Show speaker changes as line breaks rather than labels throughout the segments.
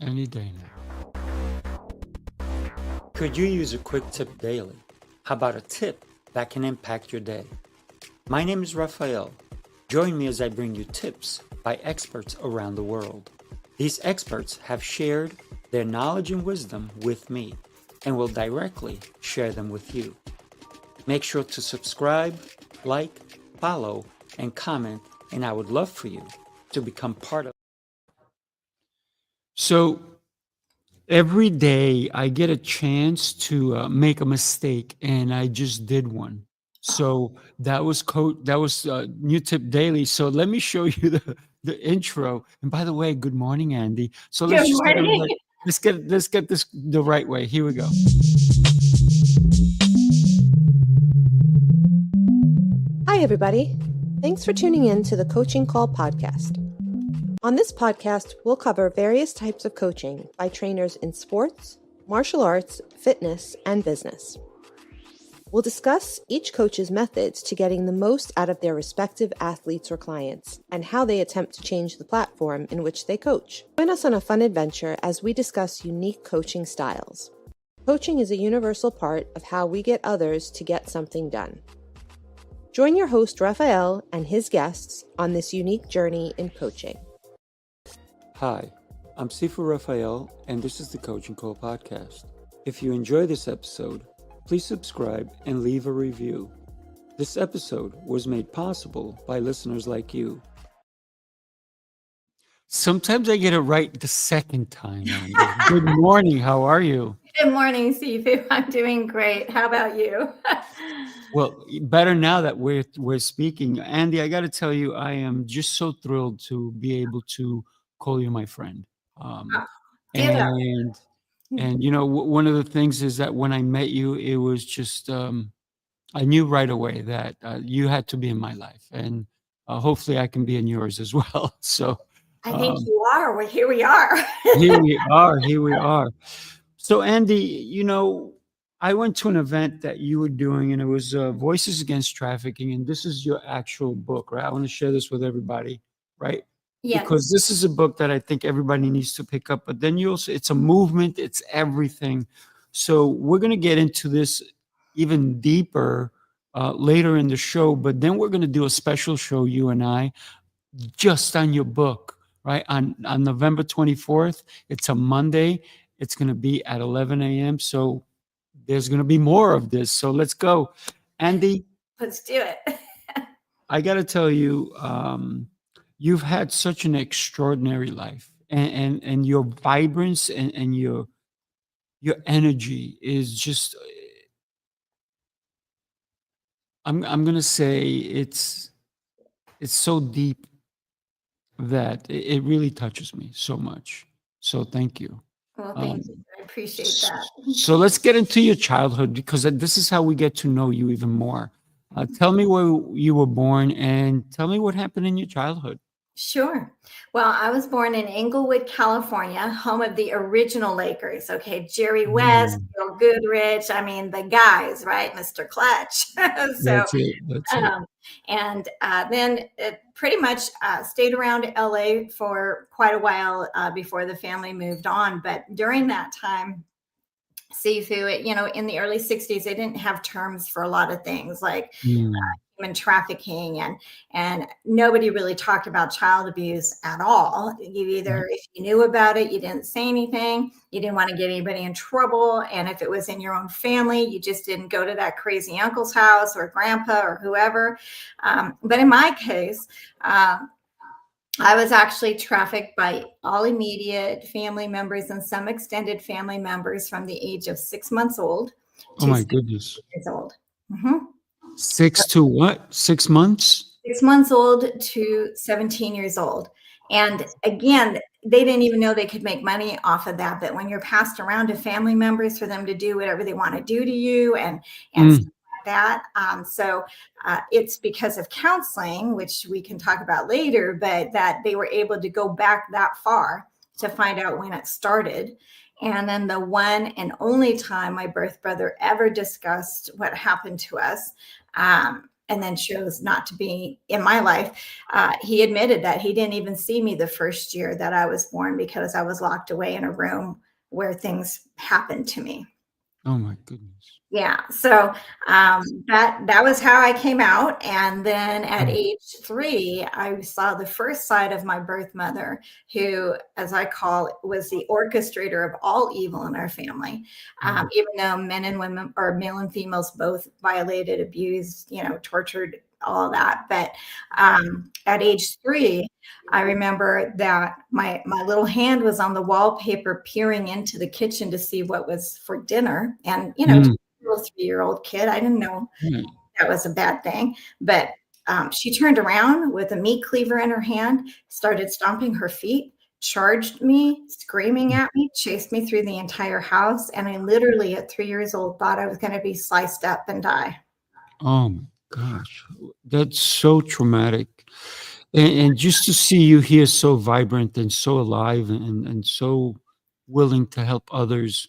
Any day now.
Could you use a quick tip daily? How about a tip that can impact your day? My name is Rafael. Join me as I bring you tips by experts around the world. These experts have shared their knowledge and wisdom with me and will directly share them with you. Make sure to subscribe, like, follow, and comment, and I would love for you to become part of.
So every day I get a chance to make a mistake, and I just did one. So that was new tip daily. So let me show you the intro. And by the way, good morning, Andy. So let's
Good
just get
morning.
everybody, let's get this the right way. Here we go.
Hi, everybody. Thanks for tuning in to the Coaching Call podcast. On this podcast, we'll cover various types of coaching by trainers in sports, martial arts, fitness, and business. We'll discuss each coach's methods to getting the most out of their respective athletes or clients and how they attempt to change the platform in which they coach. Join us on a fun adventure as we discuss unique coaching styles. Coaching is a universal part of how we get others to get something done. Join your host, Rafael, and his guests on this unique journey in coaching.
Hi, I'm Sifu Rafael, and this is the Coaching Call podcast. If you enjoy this episode, please subscribe and leave a review. This episode was made possible by listeners like you.
Sometimes I get it right the second time, Andy. Good morning. How are you?
Good morning, Sifu. I'm doing great. How about you?
Well, better now that we're speaking. Andy, I got to tell you, I am just so thrilled to be able to call you my friend.
Ditto.
And you know, one of the things is that when I met you, it was just I knew right away that you had to be in my life, and hopefully I can be in yours as well. So
I think you are. Well, here we are.
here we are. Here we are. So Andy, you know, I went to an event that you were doing, and it was Voices Against Trafficking, and this is your actual book, right? I want to share this with everybody, right?
Yes.
Because this is a book that I think everybody needs to pick up. But then you also, it's a movement, it's everything. So we're going to get into this even deeper later in the show. But then we're going to do a special show, you and I, just on your book, right? On November 24th. It's a Monday. It's going to be at 11 a.m. So there's going to be more of this. So let's go. Andy,
Let's do it.
I got to tell you, you've had such an extraordinary life, and your vibrance and your energy is just, I'm going to say it's so deep that it really touches me so much. So thank you.
Well, thank you. I appreciate that.
So let's get into your childhood, because this is how we get to know you even more. Tell me where you were born, and tell me what happened in your childhood.
Sure. Well, I was born in Inglewood, California, home of the original Lakers. Okay. Jerry West, Bill Goodrich. I mean, the guys, right? Mr. Clutch.
That's it. That's it.
And then it pretty much stayed around LA for quite a while before the family moved on. But during that time, Sifu, you know, in the early 60s, they didn't have terms for a lot of things like human trafficking, and nobody really talked about child abuse at all. You either, if you knew about it, you didn't say anything. You didn't want to get anybody in trouble. And if it was in your own family, you just didn't go to that crazy uncle's house or grandpa or whoever. But in my case, I was actually trafficked by all immediate family members and some extended family members from the age of 6 months old.
Oh my goodness.
Years old. Mm-hmm.
6 to what? 6 months?
6 months old to 17 years old. And again, they didn't even know they could make money off of that. But when you're passed around to family members for them to do whatever they want to do to you and stuff like that. So it's because of counseling, which we can talk about later, but that they were able to go back that far to find out when it started. And then the one and only time my birth brother ever discussed what happened to us, and then chose not to be in my life. He admitted that he didn't even see me the first year that I was born because I was locked away in a room where things happened to me.
Oh my goodness.
Yeah, so that was how I came out, and then at
Mm.
age 3, I saw the first side of my birth mother, who, as I call it, was the orchestrator of all evil in our family. Even though men and women, or male and females, both violated, abused, tortured, all that. But at age 3, I remember that my little hand was on the wallpaper, peering into the kitchen to see what was for dinner, and
Mm.
little 3-year-old kid. I didn't know
Right.
that was a bad thing. But she turned around with a meat cleaver in her hand, started stomping her feet, charged me, screaming at me, chased me through the entire house. And I literally, at 3 years old, thought I was going to be sliced up and die.
Oh my gosh, that's so traumatic. And just to see you here so vibrant and so alive and so willing to help others,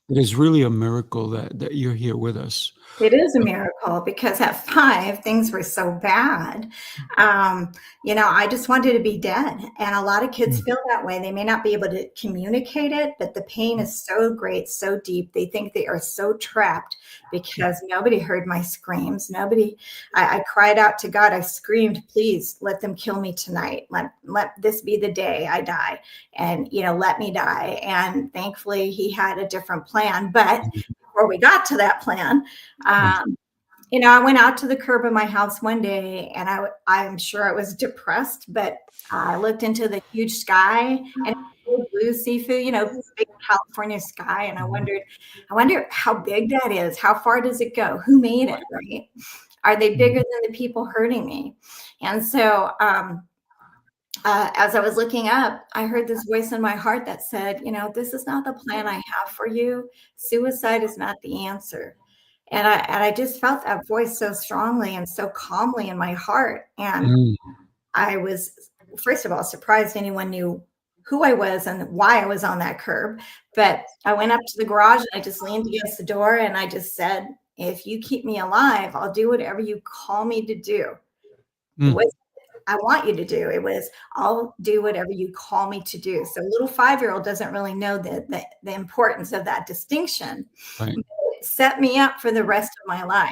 it is really a miracle that you're here with us.
It is a miracle, because at 5, things were so bad. I just wanted to be dead. And a lot of kids
Mm.
feel that way. They may not be able to communicate it, but the pain is so great, so deep. They think they are so trapped because nobody heard my screams. I cried out to God. I screamed, please let them kill me tonight. Let this be the day I die, and, let me die. And thankfully he had a different plan. But before we got to that plan, I went out to the curb of my house one day, and I'm sure I was depressed, but I looked into the huge sky, and blue Sifu, big California sky, and I wonder how big that is. How far does it go? Who made it? Right? Are they bigger than the people hurting me? And so, as I was looking up, I heard this voice in my heart that said, this is not the plan I have for you. Suicide is not the answer. And I just felt that voice so strongly and so calmly in my heart. And
Mm.
I was, first of all, surprised anyone knew who I was and why I was on that curb. But I went up to the garage and I just leaned against the door and I just said, if you keep me alive, I'll do whatever you call me to do. It
Mm.
was I want you to do. It was, I'll do whatever you call me to do. So a little 5-year-old doesn't really know the importance of that distinction.
Right.
It set me up for the rest of my life.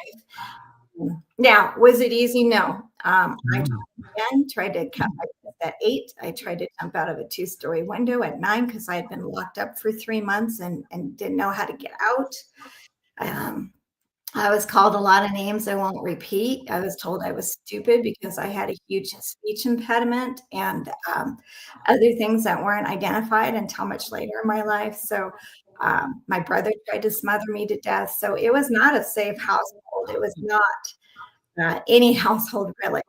Now, was it easy? No. I tried to cut my teeth at 8. I tried to jump out of a 2-story window at 9 because I had been locked up for 3 months and didn't know how to get out. I was called a lot of names I won't repeat. I was told I was stupid because I had a huge speech impediment, and other things that weren't identified until much later in my life. So my brother tried to smother me to death. So it was not a safe household. It was not any household, really.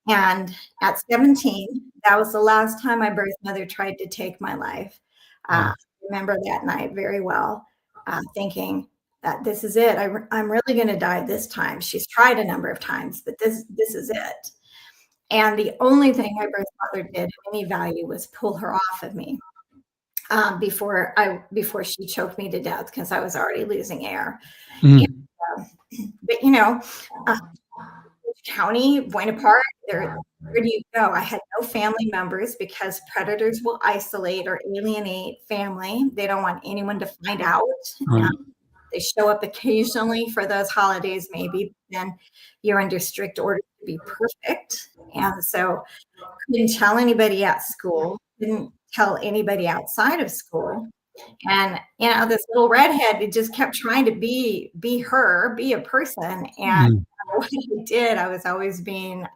And at 17, that was the last time my birth mother tried to take my life. I remember that night very well, thinking, this is it. I'm really going to die this time. She's tried a number of times, but this is it. And the only thing my birth mother did of any value was pull her off of me before she choked me to death, because I was already losing air.
Mm.
But County, Buena Park, where do you go? I had no family members because predators will isolate or alienate family. They don't want anyone to find out.
Right.
They show up occasionally for those holidays, maybe. Then you're under strict order to be perfect. And so couldn't tell anybody at school, didn't tell anybody outside of school. And, this little redhead, it just kept trying to be her, be a person. And what I did, I was always being,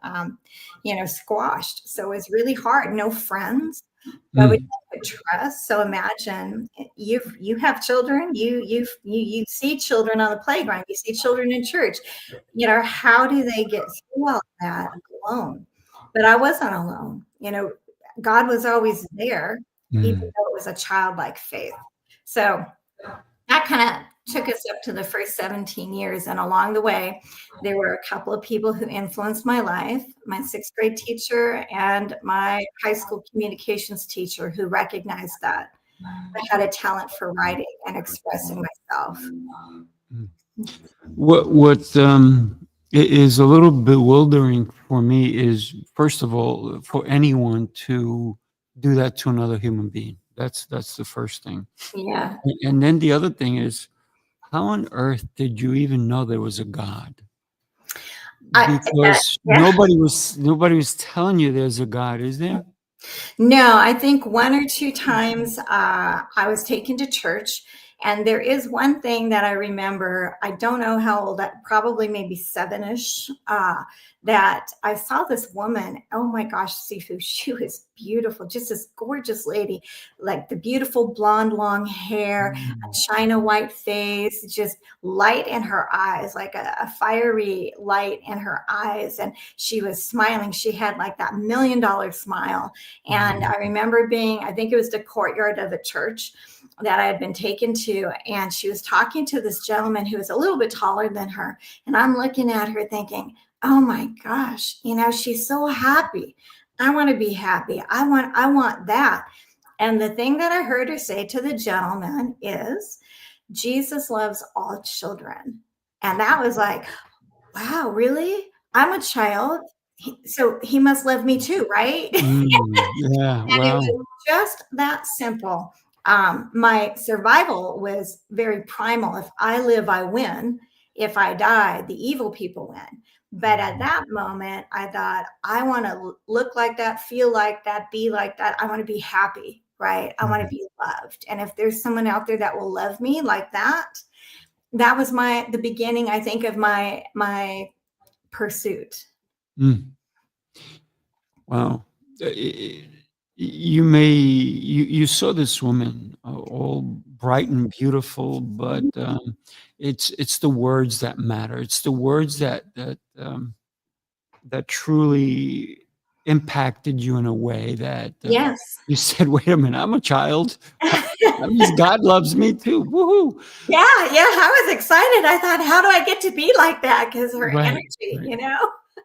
squashed. So it was really hard. No friends, nobody I could trust. So imagine you have children, you see children on the playground, you see children in church. How do they get through all that alone? But I wasn't alone. God was always there, even though it was a childlike faith. So that kind of took us up to the first 17 years. And along the way, there were a couple of people who influenced my life, my 6th grade teacher and my high school communications teacher, who recognized that I had a talent for writing and expressing myself.
What It is a little bewildering for me is, first of all, for anyone to do that to another human being. That's the first thing.
Yeah.
And then the other thing is, how on earth did you even know there was a God? Because
Yeah.
nobody was telling you there's a God, is there?
No, I think one or two times I was taken to church, and there is one thing that I remember. I don't know how old, probably maybe seven-ish, that I saw this woman. Oh my gosh, Sifu, she was beautiful, just this gorgeous lady, like the beautiful blonde, long hair, a china white face, just light in her eyes, like a fiery light in her eyes. And she was smiling. She had like that $1,000,000 smile. And I remember being, I think it was the courtyard of a church that I had been taken to. And she was talking to this gentleman who was a little bit taller than her. And I'm looking at her thinking, oh my gosh, she's so happy. I want to be happy. I want that. And the thing that I heard her say to the gentleman is, Jesus loves all children. And that was like, wow, really? I'm a child. So he must love me too, right?
Yeah,
And it
wow.
was just that simple. My survival was very primal. If I live, I win. If I die, the evil people win. But at that moment, I thought, I want to look like that, feel like that, be like that. I want to be happy, right? I want to be loved. And if there's someone out there that will love me like that, that was the beginning, I think, of my pursuit.
Mm. Wow. You saw this woman all bright and beautiful, but it's the words that matter. It's the words that truly impacted you in a way that
Yes.
you said, "Wait a minute, I'm a child. That means God loves me too." Woohoo!
Yeah, I was excited. I thought, how do I get to be like that? Because her
Right,
energy,
right.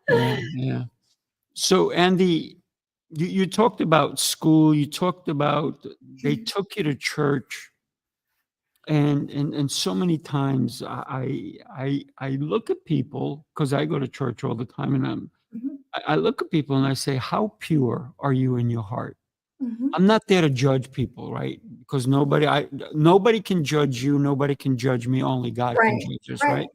Yeah, yeah. So, Andy, you talked about school. You talked about they took you to church, and so many times I look at people because I go to church all the time, and
Mhm,
I look at people and I say, "How pure are you in your heart?"
mhm.
I'm not there to judge people, right? Because nobody can judge you. Nobody can judge me. Only God can
Right,
judge us,
right.
right?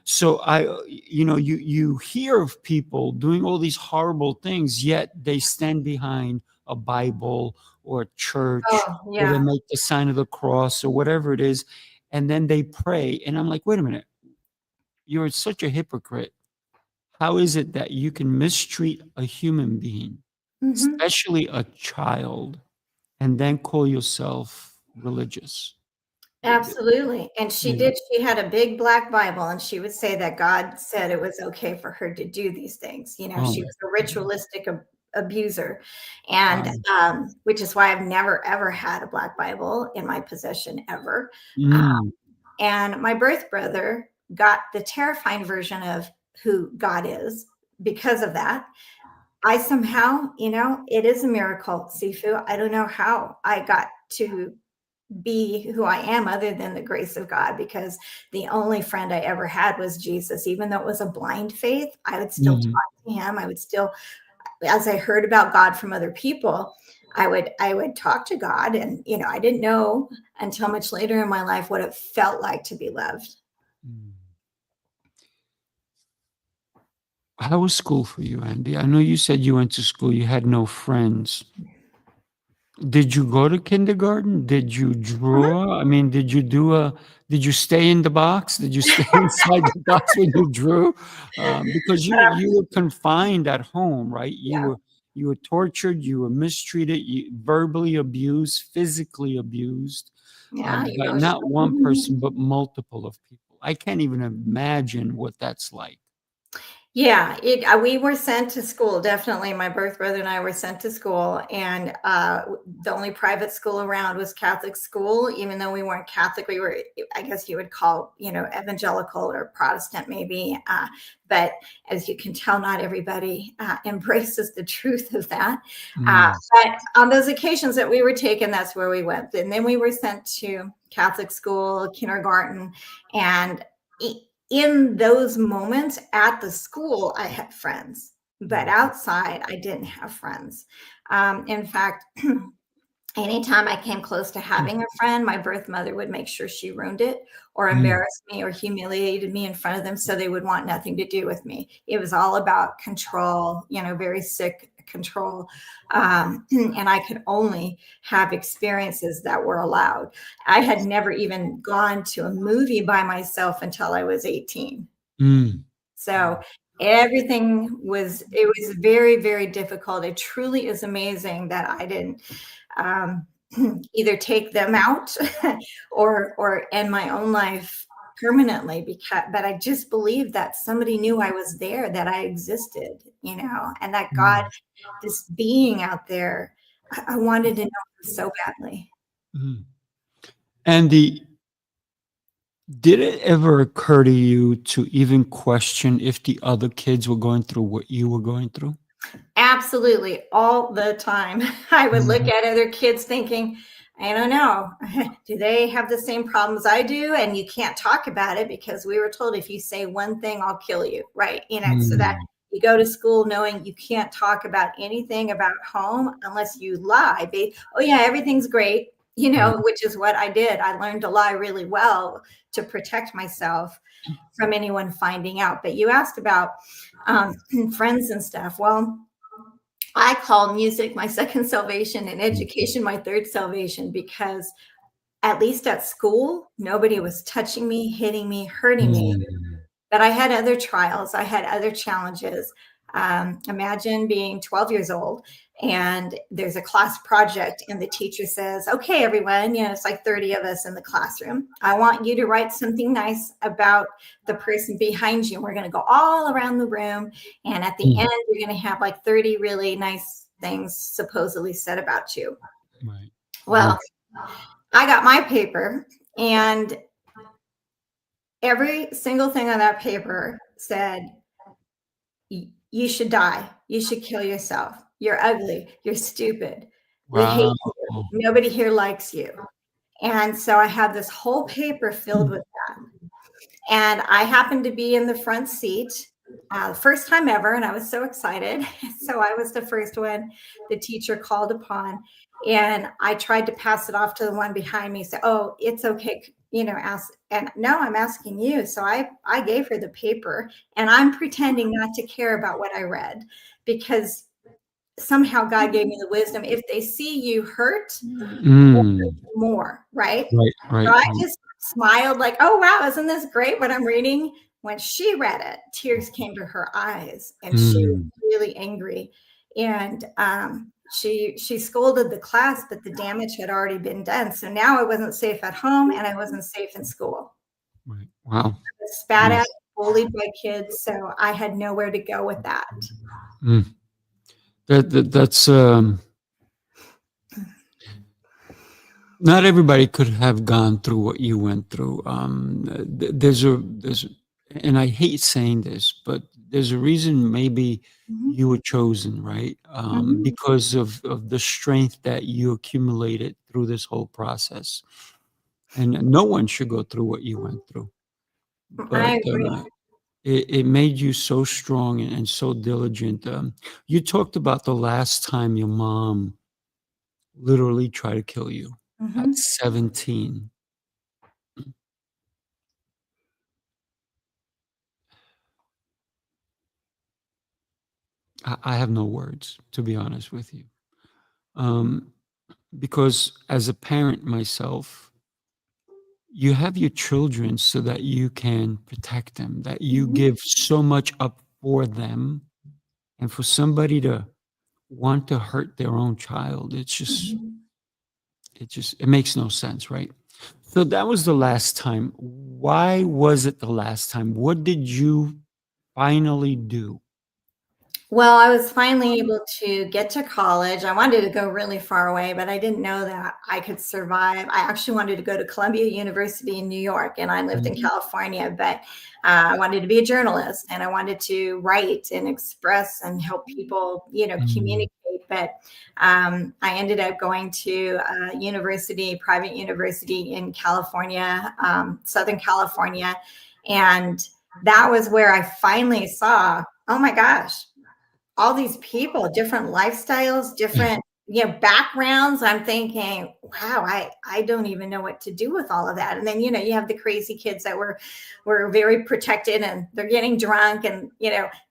So you hear of people doing all these horrible things, yet they stand behind a Bible or a church,
Oh,
or they
yeah.
make the sign of the cross or whatever it is, and then they pray. And I'm like, wait a minute, you're such a hypocrite. How is it that you can mistreat a human being,
Mhm.
especially a child, and then call yourself religious?
Absolutely. And
Yeah.
she had a big black Bible, and she would say that God said it was okay for her to do these things.
Oh
She
my
was a
God.
ritualistic abuser. And
Wow.
which is why I've never, ever had a black Bible in my possession ever.
Mm.
And my birth brother got the terrifying version of who God is because of that. I somehow, it is a miracle, Sifu. I don't know how I got to be who I am other than the grace of God, because the only friend I ever had was Jesus. Even though it was a blind faith, I would still
Mhm.
talk to him. I would still, as I heard about God from other people, I would talk to God. And I didn't know until much later in my life what it felt like to be loved.
Mm. How was school for you, Andy? I know you said you went to school, you had no friends. Did you go to kindergarten? Did you draw? I mean, did you stay in the box? Did you stay inside the box when you drew? Because you were confined at home, right?
Yeah,
You were tortured, you were mistreated, verbally abused, physically abused,
yeah,
by not one
emotionally.
person, but multiple of people. I can't even imagine what that's like.
Yeah, we were sent to school. Definitely, my birth brother and I were sent to school, and the only private school around was Catholic school. Even though we weren't Catholic, we were, I guess you would call, evangelical or Protestant, maybe. But as you can tell, not everybody embraces the truth of that.
Mm.
But on those occasions that we were taken, that's where we went. And then we were sent to Catholic school, kindergarten, and in those moments at the school, I had friends, but outside, I didn't have friends. In fact, anytime I came close to having a friend, my birth mother would make sure she ruined it or embarrassed me or humiliated me in front of them so they would want nothing to do with me. It was all about control, very sick control. And I could only have experiences that were allowed. I had never even gone to a movie by myself until I was 18.
Mm.
So everything it was very, very difficult. It truly is amazing that I didn't either take them out or end my own life permanently, but I just believed that somebody knew I was there, that I existed, and that God, this being out there, I wanted to know him so badly.
Mm. Andy, did it ever occur to you to even question if the other kids were going through what you were going through?
Absolutely, all the time. I would look at other kids thinking, I don't know, do they have the same problems I do? And you can't talk about it because we were told if you say one thing, I'll kill you, right? So that you go to school knowing you can't talk about anything about home unless you lie. Oh yeah, everything's great, which is what I did. I learned to lie really well to protect myself from anyone finding out. But you asked about friends and stuff. Well, I call music my second salvation and education my third salvation, because at least at school, nobody was touching me, hitting me, hurting me. But I had other trials. I had other challenges. Imagine being 12 years old and there's a class project and the teacher says, okay, everyone, it's like 30 of us in the classroom. I want you to write something nice about the person behind you. We're going to go all around the room. And at the end, you're going to have like 30 really nice things supposedly said about you.
Right.
Well, I got my paper and every single thing on that paper said, you should die. You should kill yourself. You're ugly. You're stupid. We hate you. Nobody here likes you. And so I had this whole paper filled with that. And I happened to be in the front seat, first time ever, and I was so excited. So I was the first one the teacher called upon. And I tried to pass it off to the one behind me. So, oh, it's okay. Ask. And no, I'm asking you. So I gave her the paper and I'm pretending not to care about what I read, because somehow God gave me the wisdom. If they see you hurt, more, right?
Right.
So I just smiled like, oh, wow, isn't this great what I'm reading? When she read it, tears came to her eyes and she was really angry. And she scolded the class, but the damage had already been done. So now I wasn't safe at home and I wasn't safe in school.
Right. Wow.
I was spat at, bullied by kids. So I had nowhere to go with that.
That's not everybody could have gone through what you went through. There's and I hate saying this, but there's a reason maybe you were chosen, right? Because of the strength that you accumulated through this whole process. And no one should go through what you went through. But
I agree.
it made you so strong and so diligent. You talked about the last time your mom literally tried to kill you at 17. I have no words, to be honest with you. Because as a parent myself, you have your children so that you can protect them, that you give so much up for them. And for somebody to want to hurt their own child, it makes no sense, right? So that was the last time. Why was it the last time? What did you finally do?
Well, I was finally able to get to college. I wanted to go really far away, but I didn't know that I could survive. I actually wanted to go to Columbia University in New York, and I lived in California, but I wanted to be a journalist and I wanted to write and express and help people, communicate. But I ended up going to a private university in California, Southern California. And that was where I finally saw, oh my gosh, all these people, different lifestyles, different, backgrounds. I'm thinking, wow, I don't even know what to do with all of that. And then, you have the crazy kids that were very protected, and they're getting drunk and,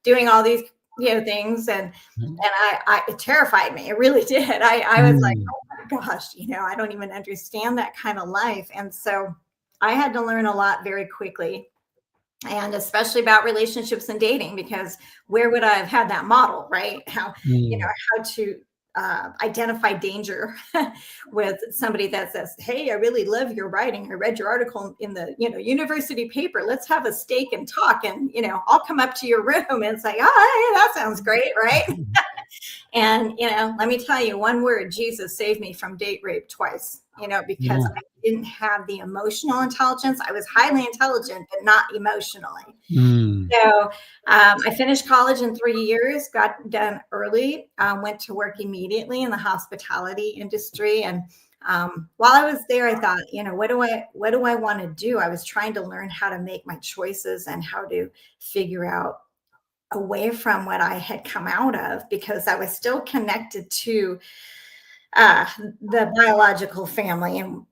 doing all these, things. And it terrified me. It really did. I was like, oh my gosh, I don't even understand that kind of life. And so I had to learn a lot very quickly, and especially about relationships and dating, because where would I have had that model, right? How to identify danger with somebody that says, hey, I really love your writing, I read your article in the university paper, let's have a steak and talk, and I'll come up to your room. And it's like, oh, hey, that sounds great, right? And, let me tell you one word: Jesus saved me from date rape twice, because I didn't have the emotional intelligence. I was highly intelligent, but not emotionally. So I finished college in 3 years, got done early, went to work immediately in the hospitality industry. And while I was there, I thought, what do I want to do? I was trying to learn how to make my choices and how to figure out away from what I had come out of, because I was still connected to the biological family, and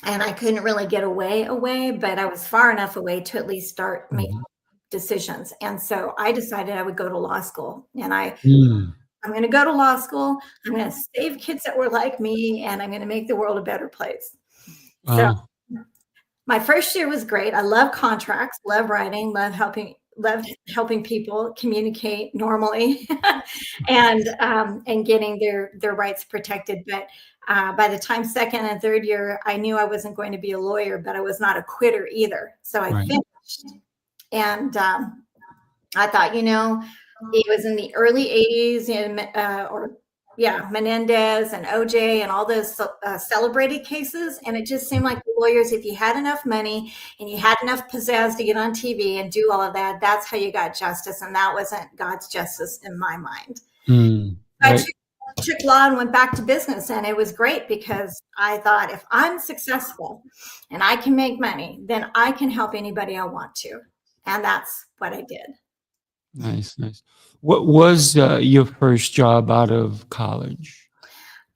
and I couldn't really get away, but I was far enough away to at least start making decisions. And so I decided I would go to law school, and I'm going to go to law school. I'm going to save kids that were like me, and I'm going to make the world a better place. So my first year was great. I love contracts, love writing, loved helping people communicate normally, and getting their rights protected. But by the time second and third year, I knew I wasn't going to be a lawyer, but I was not a quitter either. So I finished, and I thought, it was in the early 80s, Menendez and OJ and all those celebrated cases. And it just seemed like the lawyers, if you had enough money and you had enough pizzazz to get on TV and do all of that, that's how you got justice. And that wasn't God's justice in my mind. I took law and went back to business, and it was great, because I thought, if I'm successful and I can make money, then I can help anybody I want to. And that's what I did.
Nice. What was your first job out of college?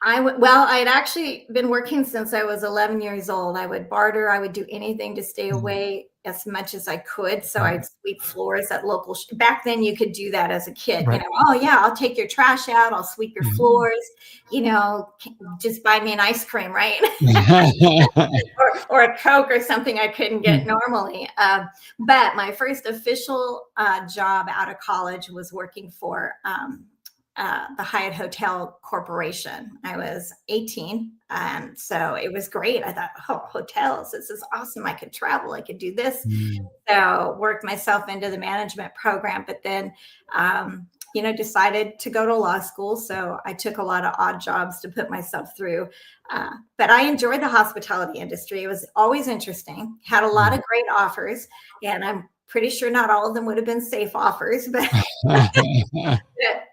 I'd actually been working since I was 11 years old. I would barter. I would do anything to stay away as much as I could. So I'd sweep floors at local. Back then, you could do that as a kid.
Right.
Oh yeah, I'll take your trash out. I'll sweep your floors. Just buy me an ice cream, right? or a Coke or something I couldn't get normally. But my first official job out of college was working for the Hyatt Hotel Corporation. I was 18, and so it was great. I thought, oh, hotels, this is awesome. I could travel. I could do this. So worked myself into the management program, but then, decided to go to law school. So I took a lot of odd jobs to put myself through. But I enjoyed the hospitality industry. It was always interesting. Had a lot of great offers, and I'm pretty sure not all of them would have been safe offers, but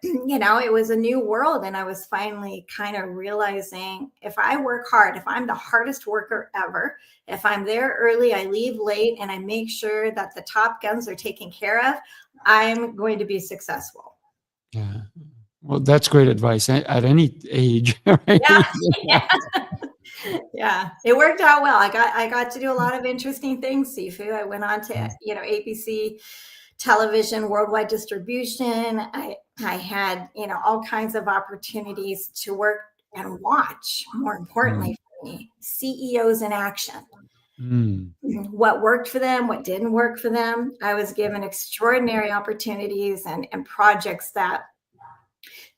it was a new world. And I was finally kind of realizing, if I work hard, if I'm the hardest worker ever, if I'm there early, I leave late, and I make sure that the top guns are taken care of, I'm going to be successful.
Yeah. Well, that's great advice at any age. Right?
Yeah, it worked out well. I got to do a lot of interesting things, Sifu. I went on to, ABC television, worldwide distribution. I had, all kinds of opportunities to work and watch, more importantly for me, CEOs in action. What worked for them, what didn't work for them. I was given extraordinary opportunities and projects that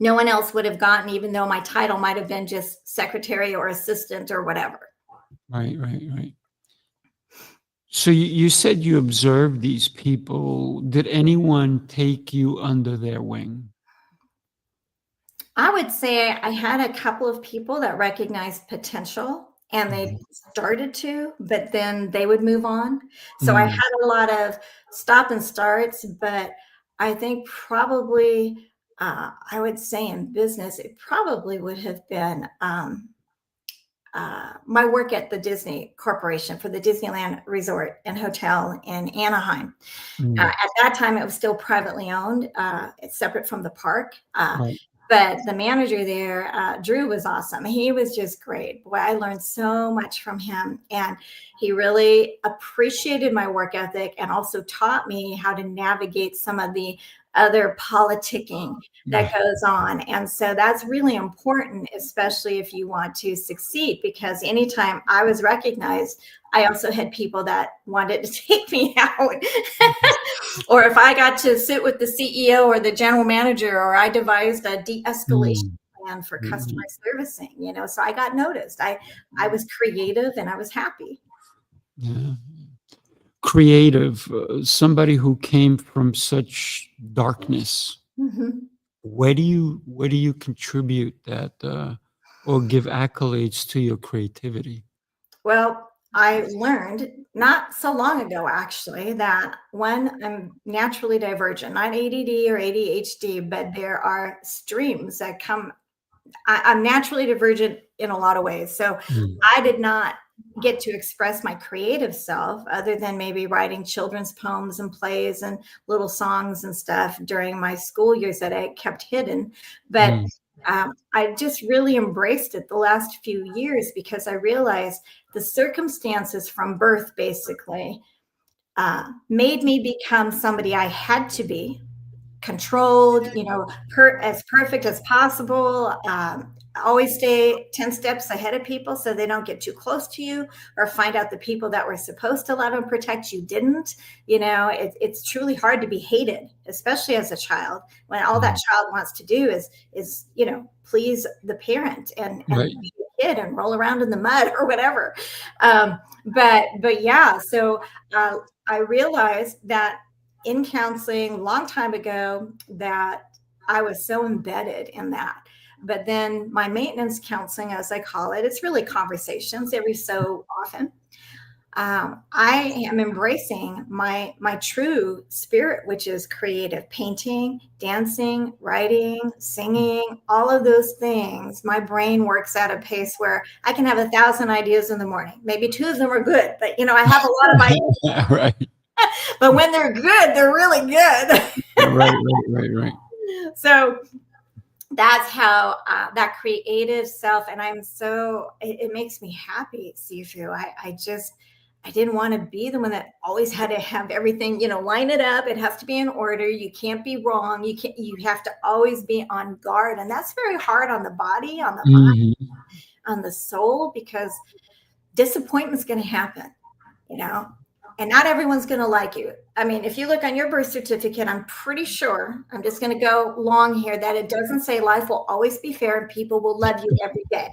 no one else would have gotten, even though my title might have been just secretary or assistant or whatever.
Right. So you said you observed these people. Did anyone take you under their wing?
I would say I had a couple of people that recognized potential, and they started to, but then they would move on. So I had a lot of stop and starts, but I think probably, I would say in business, it probably would have been my work at the Disney Corporation for the Disneyland Resort and Hotel in Anaheim. At that time, it was still privately owned. It's separate from the park.
Right.
But the manager there, Drew, was awesome. He was just great. Boy, I learned so much from him. And he really appreciated my work ethic and also taught me how to navigate some of the other politicking that goes on. And so that's really important, especially if you want to succeed, because anytime I was recognized, I also had people that wanted to take me out. Or if I got to sit with the CEO or the general manager, or I devised a de-escalation plan for customer servicing, so I got noticed. I was creative and I was happy.
Yeah. Creative, somebody who came from such darkness. Where do you contribute that or give accolades to your creativity?
Well, I learned not so long ago, actually, that one, I'm naturally divergent, not ADD or ADHD, but there are streams that come. I'm naturally divergent in a lot of ways. So I did not get to express my creative self other than maybe writing children's poems and plays and little songs and stuff during my school years that I kept hidden. But I just really embraced it the last few years because I realized the circumstances from birth basically made me become somebody I had to be, controlled, as perfect as possible. Always stay 10 steps ahead of people so they don't get too close to you, or find out the people that were supposed to love and protect you didn't. It's truly hard to be hated, especially as a child, when all that child wants to do is please the parent and be a kid and roll around in the mud or whatever. But yeah, so I realized that in counseling a long time ago that I was so embedded in that. But then my maintenance counseling, as I call it, it's really conversations every so often. I am embracing my true spirit, which is creative: painting, dancing, writing, singing, all of those things. My brain works at a pace where I can have 1,000 ideas in the morning. Maybe 2 of them are good, but I have a lot of ideas.
Right.
But when they're good, they're really good.
Right.
So that's how that creative self, and it makes me happy, Sifu. I didn't want to be the one that always had to have everything, line it up. It has to be in order. You can't be wrong. You have to always be on guard. And that's very hard on the body, on the mind, on the soul, because disappointment's going to happen, and not everyone's going to like you. I mean, if you look on your birth certificate, I'm pretty sure, I'm just going to go long here, that it doesn't say life will always be fair and people will love you every day.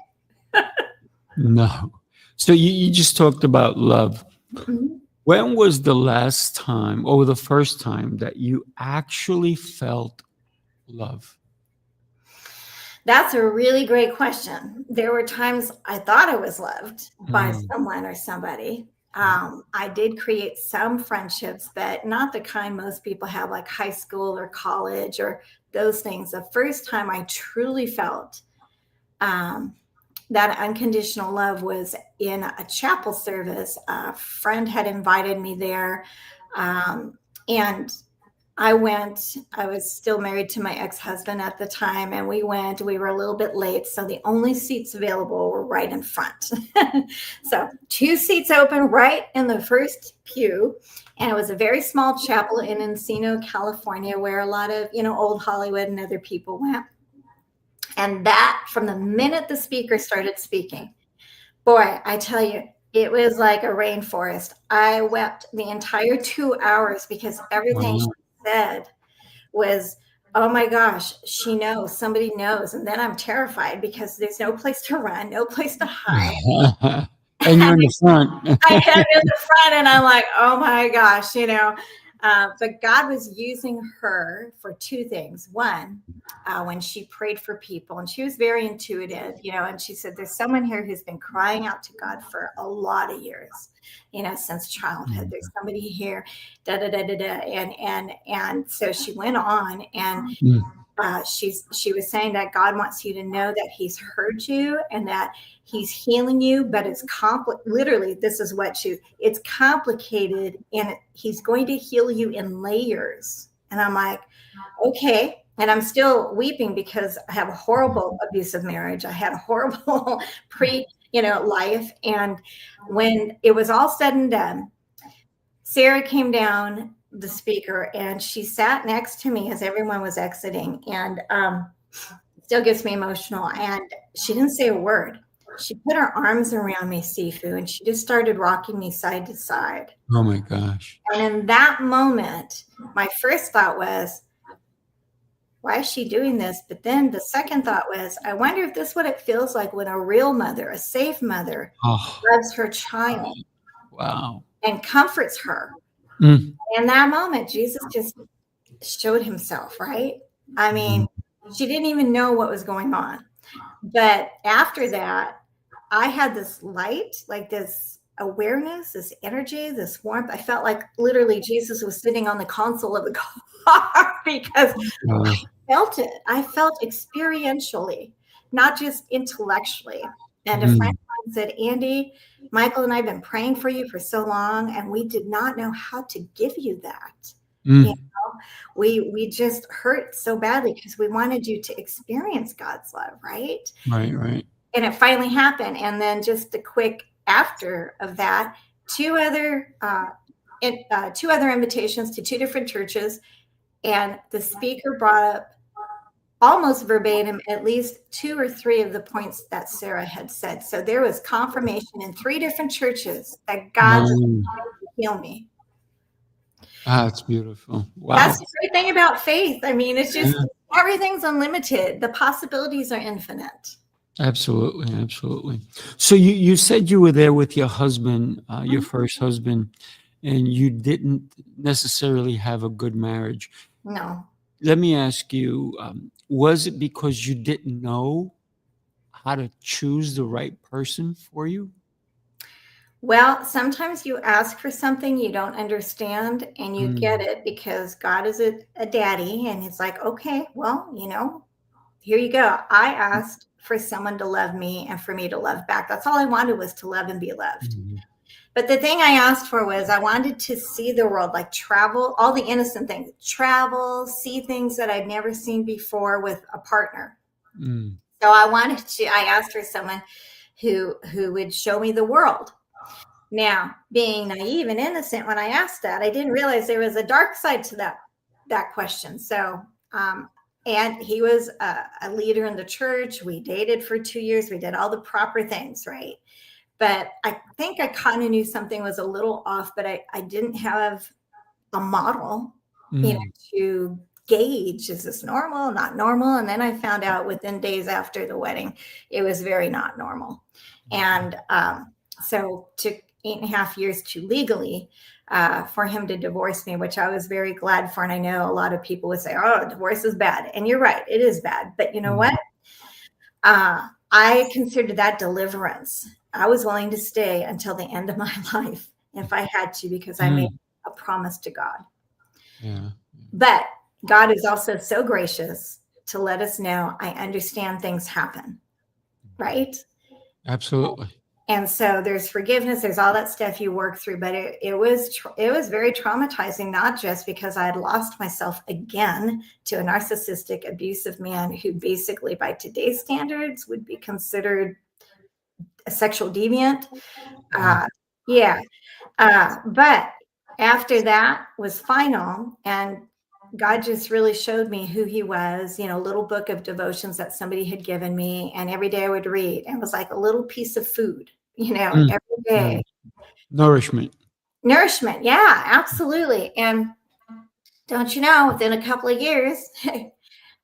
No. So you just talked about love. When was the last time or the first time that you actually felt love?
That's a really great question. There were times I thought I was loved by someone or somebody. I did create some friendships, but not the kind most people have, like high school or college or those things. The first time I truly felt that unconditional love was in a chapel service. A friend had invited me there, and I went. I was still married to my ex-husband at the time, and we went. We were a little bit late, so the only seats available were right in front. So 2 seats open right in the first pew, and it was a very small chapel in Encino, California, where a lot of old Hollywood and other people went. And that, from the minute the speaker started speaking, boy, I tell you, it was like a rainforest. I wept the entire 2 hours because everything she said was, oh my gosh, she knows, somebody knows. And then I'm terrified because there's no place to run, no place to hide.
And you're in the front.
I am in the front, and I'm like, oh my gosh, but God was using her for 2 things. One, when she prayed for people, and she was very intuitive, and she said, there's someone here who's been crying out to God for a lot of years, since childhood. There's somebody here, da, da, da, da, da. And so she went on, and she was saying that God wants you to know that he's heard you and that he's healing you, but it's literally, this is what it's complicated, and he's going to heal you in layers. And I'm like, okay. And I'm still weeping because I have a horrible abusive marriage. I had a horrible life. And when it was all said and done, Sarah came down, the speaker, and she sat next to me as everyone was exiting, and still gets me emotional. And she didn't say a word. She put her arms around me, Sifu, and she just started rocking me side to side.
Oh my gosh.
And in that moment, my first thought was, why is she doing this? But then the second thought was, I wonder if this is what it feels like when a real mother, a safe mother, loves her child.
Wow.
And comforts her. In that moment, Jesus just showed himself, right? I mean, she didn't even know what was going on. But after that, I had this light, like this awareness, this energy, this warmth. I felt like literally Jesus was sitting on the console of the car because I felt it. I felt experientially, not just intellectually. And a friend of mine said, Andi, Michael and I have been praying for you for so long, and we did not know how to give you that. You know, we just hurt so badly because we wanted you to experience God's love, right?
Right.
And it finally happened. And then just the quick after of that, two other invitations to two different churches, and the speaker brought up almost verbatim at least two or three of the points that Sarah had said. So there was confirmation in three different churches that God was going to heal me.
That's beautiful. Wow.
That's the great thing about faith. I mean, it's just everything's unlimited. The possibilities are infinite.
Absolutely. So you said you were there with your husband, your first husband, and you didn't necessarily have a good marriage.
No.
Let me ask you, was it because you didn't know how to choose the right person for you?
Well, sometimes you ask for something you don't understand, and you get it because God is a daddy, and he's like, okay, well, here you go. I asked for someone to love me and for me to love back. That's all I wanted, was to love and be loved. But the thing I asked for was I wanted to see the world, like travel, all the innocent things, travel, see things that I'd never seen before with a partner. So I asked for someone who would show me the world. Now, being naive and innocent, when I asked that, I didn't realize there was a dark side to that question. So, and he was a leader in the church. We dated for 2 years. We did all the proper things, right? But I think I kind of knew something was a little off, but I didn't have a model, to gauge, is this normal, not normal? And then I found out within days after the wedding, it was very not normal. And so it took 8.5 years to legally for him to divorce me, which I was very glad for. And I know a lot of people would say, oh, divorce is bad. And you're right, it is bad. But you know what? I considered that deliverance. I was willing to stay until the end of my life if I had to, because I made a promise to God. But God is also so gracious to let us know, I understand things happen, right?
Absolutely.
And so there's forgiveness, there's all that stuff you work through, but it was very traumatizing, not just because I had lost myself again to a narcissistic, abusive man who basically by today's standards would be considered a sexual deviant. But after that was final, and God just really showed me who he was, a little book of devotions that somebody had given me. And every day I would read, and it was like a little piece of food, every day.
Nourishment.
Yeah, absolutely. And don't you know, within a couple of years,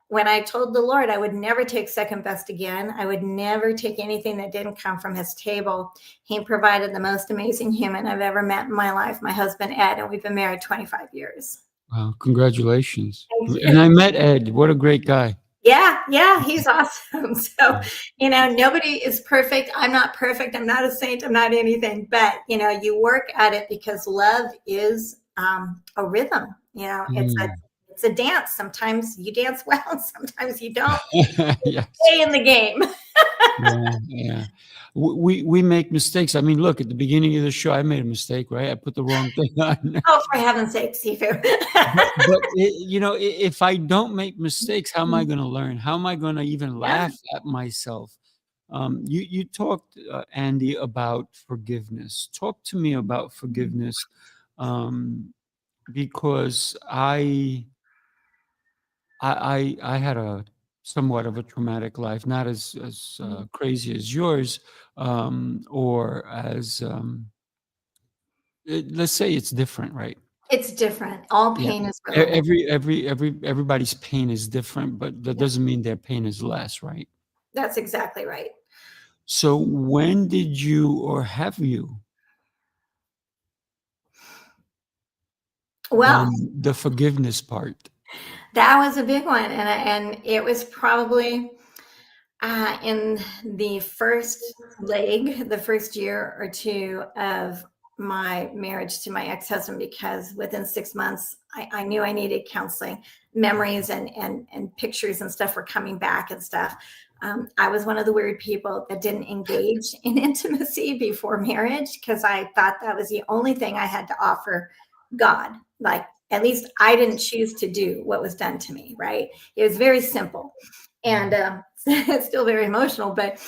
when I told the Lord I would never take second best again, I would never take anything that didn't come from his table, he provided the most amazing human I've ever met in my life, my husband, Ed, and we've been married 25 years.
Wow, congratulations. And I met Ed. What a great guy.
Yeah, he's awesome. So, nobody is perfect. I'm not perfect. I'm not a saint. I'm not anything. But, you work at it because love is a rhythm. It's it's a dance. Sometimes you dance well, sometimes you don't.
Yes.
Stay in the game.
Yeah. We make mistakes. I mean, look, at the beginning of the show, I made a mistake, right? I put the wrong thing on.
Oh, for heaven's sake, Sifu.
But if I don't make mistakes, how am I going to learn? How am I going to even laugh at myself? You talked, Andy, about forgiveness. Talk to me about forgiveness, because I had a somewhat of a traumatic life, not as crazy as yours, or as let's say it's different, right?
It's different. All
Yeah.
pain is relative.
Everybody's pain is different, but that doesn't mean their pain is less, right?
That's exactly right.
So when did you, or have you
Well,
done the forgiveness part?
that was a big one, and it was probably in the first leg, the first year or two of my marriage to my ex-husband, because within 6 months, I knew I needed counseling. Memories and pictures and stuff were coming back and stuff. I was one of the weird people that didn't engage in intimacy before marriage because I thought that was the only thing I had to offer God. Like, at least I didn't choose to do what was done to me, right? It was very simple. And it's still very emotional, but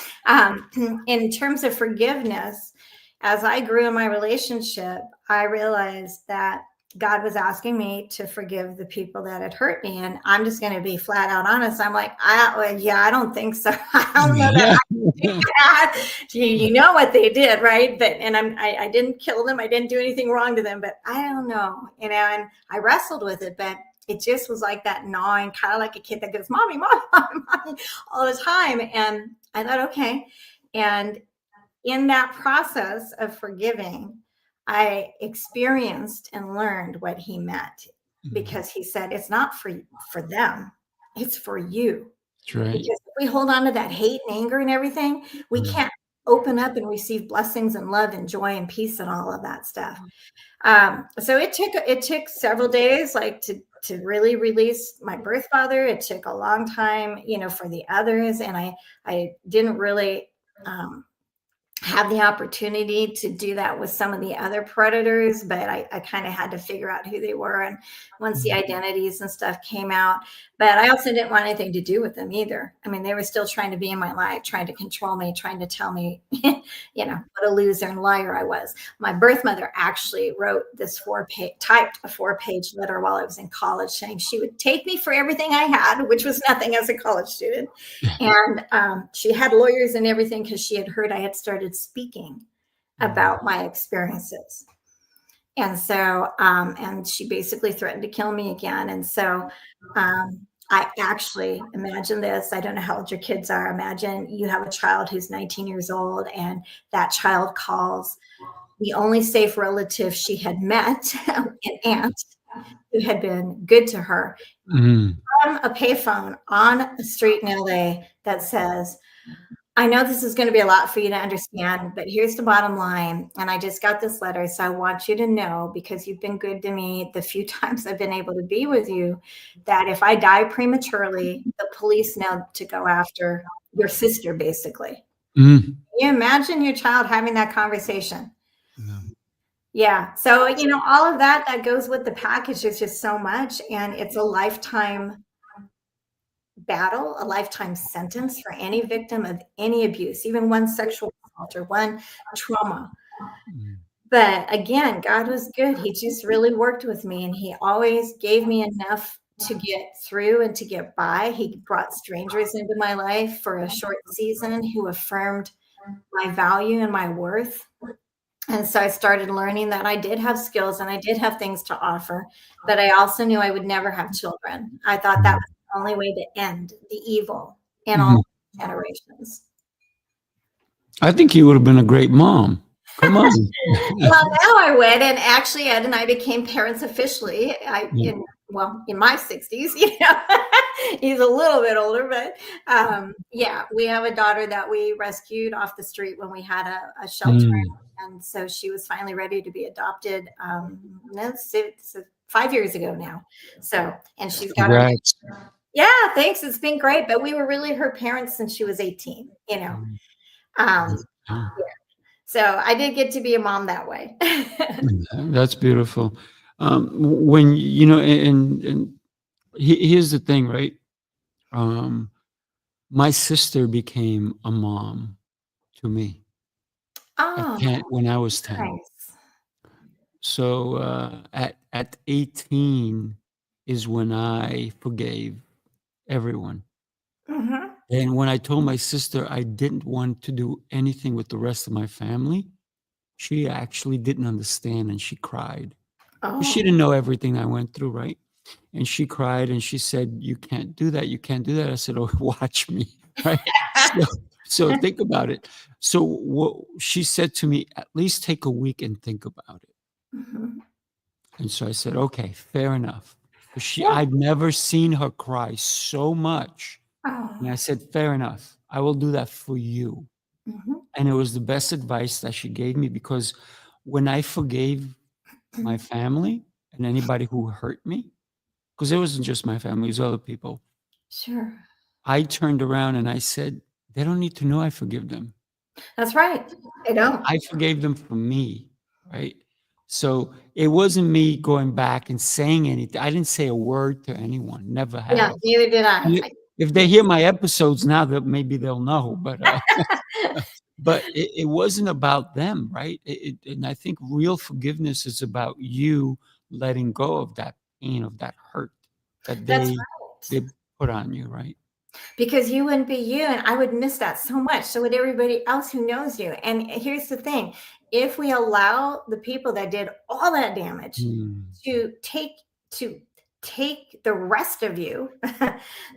in terms of forgiveness, as I grew in my relationship, I realized that God was asking me to forgive the people that had hurt me. And I'm just going to be flat out honest. I'm like, I don't think so. I don't know that you know what they did, right? But I didn't kill them. I didn't do anything wrong to them, but I don't know, and I wrestled with it, but it just was like that gnawing, kind of like a kid that goes, mommy, mommy, mommy, mommy, all the time. And I thought, okay. And in that process of forgiving, I experienced and learned what he meant, because he said, it's not for them, it's for you.
That's right.
Because if we hold on to that hate and anger and everything, we can't open up and receive blessings and love and joy and peace and all of that stuff. So it took several days, like to really release my birth father. It took a long time, for the others, and I didn't really have the opportunity to do that with some of the other predators, but I kind of had to figure out who they were. And once the identities and stuff came out, but I also didn't want anything to do with them either. I mean, they were still trying to be in my life, trying to control me, trying to tell me, what a loser and liar I was. My birth mother actually wrote this typed a 4-page letter while I was in college, saying she would take me for everything I had, which was nothing as a college student. And she had lawyers and everything because she had heard I had started speaking about my experiences. And so, and she basically threatened to kill me again. And so I actually, imagine this, I don't know how old your kids are. Imagine you have a child who's 19 years old, and that child calls the only safe relative she had met, an aunt who had been good to her, from a payphone on a street in LA that says, I know this is going to be a lot for you to understand, but here's the bottom line. And I just got this letter, so I want you to know, because you've been good to me the few times I've been able to be with you, that if I die prematurely, the police know to go after your sister, basically. Can you imagine your child having that conversation? Yeah. So, all of that goes with the package is just so much. And it's a lifetime battle, a lifetime sentence for any victim of any abuse, even one sexual assault or one trauma. But again, God was good. He just really worked with me, and he always gave me enough to get through and to get by. He brought strangers into my life for a short season who affirmed my value and my worth. And so I started learning that I did have skills and I did have things to offer, but I also knew I would never have children. I thought that was the only way to end the evil in all generations.
I think you would have been a great mom. Come on.
Well, now I would. And actually, Ed and I became parents officially in my 60s. He's a little bit older, but we have a daughter that we rescued off the street when we had a shelter. And so she was finally ready to be adopted. It's 5 years ago now. So, and she's got her,
Congrats.
yeah, thanks. It's been great. But we were really her parents since she was 18, you know. Um,
Yeah.
so I did get to be a mom that way.
That's beautiful. When you know, and here's the thing, right? Um, my sister became a mom to me at
Oh,
10 when I was 10.
nice.
So at 18 is when I forgave everyone.
Hmm.
And when I told my sister I didn't want to do anything with the rest of my family, she actually didn't understand and she cried. 'Cause she
Oh,
didn't know everything I went through, right? And she cried and she said, "You can't do that. You can't do that." I said, "Oh, watch me." Right? So so think about it. So what she said to me, "At least take a week and think about it."
mhm.
And so I said, "Okay, fair enough." 'Cause
Yeah.
I've never seen her cry so much. And I
Oh,
said, "Fair enough. I will do that for you."
mhm.
And it was the best advice that she gave me because when I forgave my family and anybody who hurt me, because it wasn't just my family, it was other people.
Sure.
I turned around and I said, "They don't need to know I forgive them.
That's right. I don't.
I forgave them for me," right? So, it wasn't me going back and saying anything. I didn't say a word to anyone, never
Yeah,
have.
neither did
And
I.
if they hear my episodes now, that maybe they'll know, but it wasn't about them, right? And I think real forgiveness is about you letting go of that pain, of that hurt that
That's
they
right.
put on you, right?
Because you wouldn't be you, and I would miss that so much. So would everybody else who knows you. And here's the thing: if we allow the people that did all that damage
Mm,
to to take the rest of you,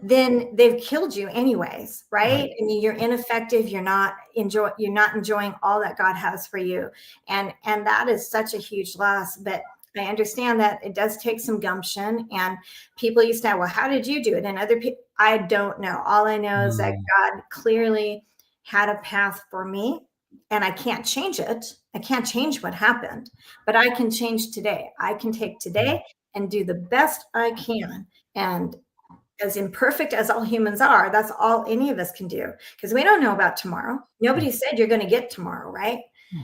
then they've killed you anyways,
right.
right? I mean, you're ineffective. You're not enjoying all that God has for you, and that is such a huge loss. But I understand that it does take some gumption, and people used to, well, how did you do it? And other people, I don't know. All I know is that
Mm,
God clearly had a path for me, and I can't change it. I can't change what happened, but I can change today. I can take
mm,
today and do the best I can. And as imperfect as all humans are, that's all any of us can do, because we don't know about tomorrow.
mm.
Nobody said you're going to get tomorrow, right?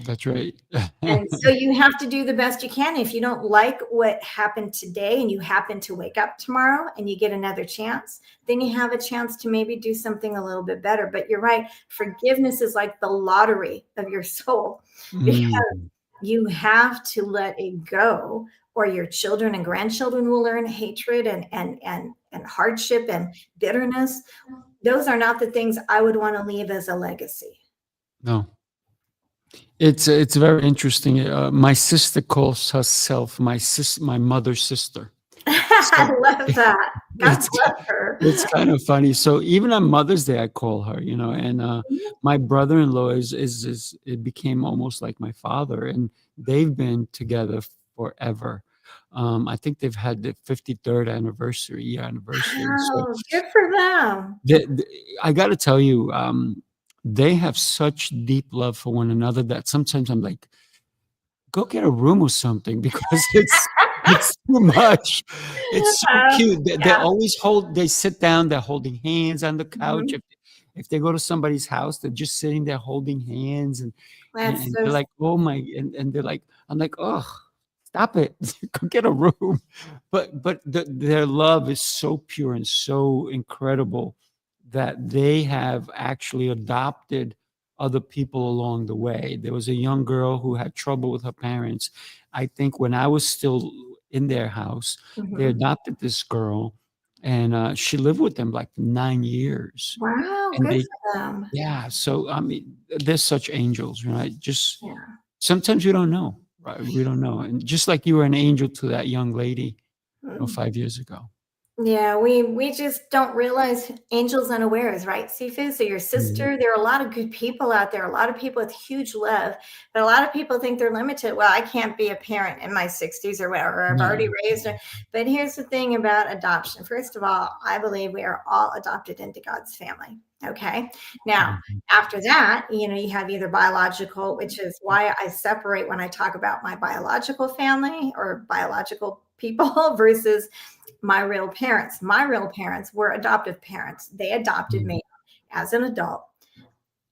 That's right.
And so you have to do the best you can. If you don't like what happened today and you happen to wake up tomorrow and you get another chance, then you have a chance to maybe do something a little bit better. But you're right. Forgiveness is like the lottery of your soul, because
Mm,
you have to let it go, or your children and grandchildren will learn hatred and hardship and bitterness. Those are not the things I would want to leave as a legacy.
no. It's very interesting. My sister calls herself my mother's sister.
I
So
love that. God
it's
bless her.
it's kind of funny. So even on Mother's Day, I call her, you know, and my brother-in-law is it became almost like my father, and they've been together forever. I think they've had the 53rd year anniversary. So
Wow, good for them.
the I gotta tell you, they have such deep love for one another that sometimes I'm like, "Go get a room or something," because it's too much. It's so cute. They
Yeah.
always they sit down, they're holding hands on the couch.
Mhm.
If they go to somebody's house, they're just sitting there holding hands
That's
and
so
they're like, "Oh my," and they're like, I'm like, "Oh, stop it. Go get a room." But their love is so pure and so incredible that they have actually adopted other people along the way. There was a young girl who had trouble with her parents. I think when I was still in their house, they
Mhm.
adopted this girl, and she lived with them like 9 years.
Wow,
And
good
they,
for them.
yeah. So I mean, they're such angels, right? Just
Yeah.
sometimes we don't know, right? We don't know, and just like you were an angel to that young lady,
Mm.
5 years ago.
Yeah, we just don't realize angels unawares, right, Sifu? So your
Mhm.
sister, there are a lot of good people out there, a lot of people with huge love, but a lot of people think they're limited. Well, I can't be a parent in my 60s or whatever. I've already
No.
raised her. But here's the thing about adoption. First of all, I believe we are all adopted into God's family. Okay. Now, after that, you have either biological, which is why I separate when I talk about my biological family or biological people versus my real parents. My real parents were adoptive parents. They adopted me as an adult.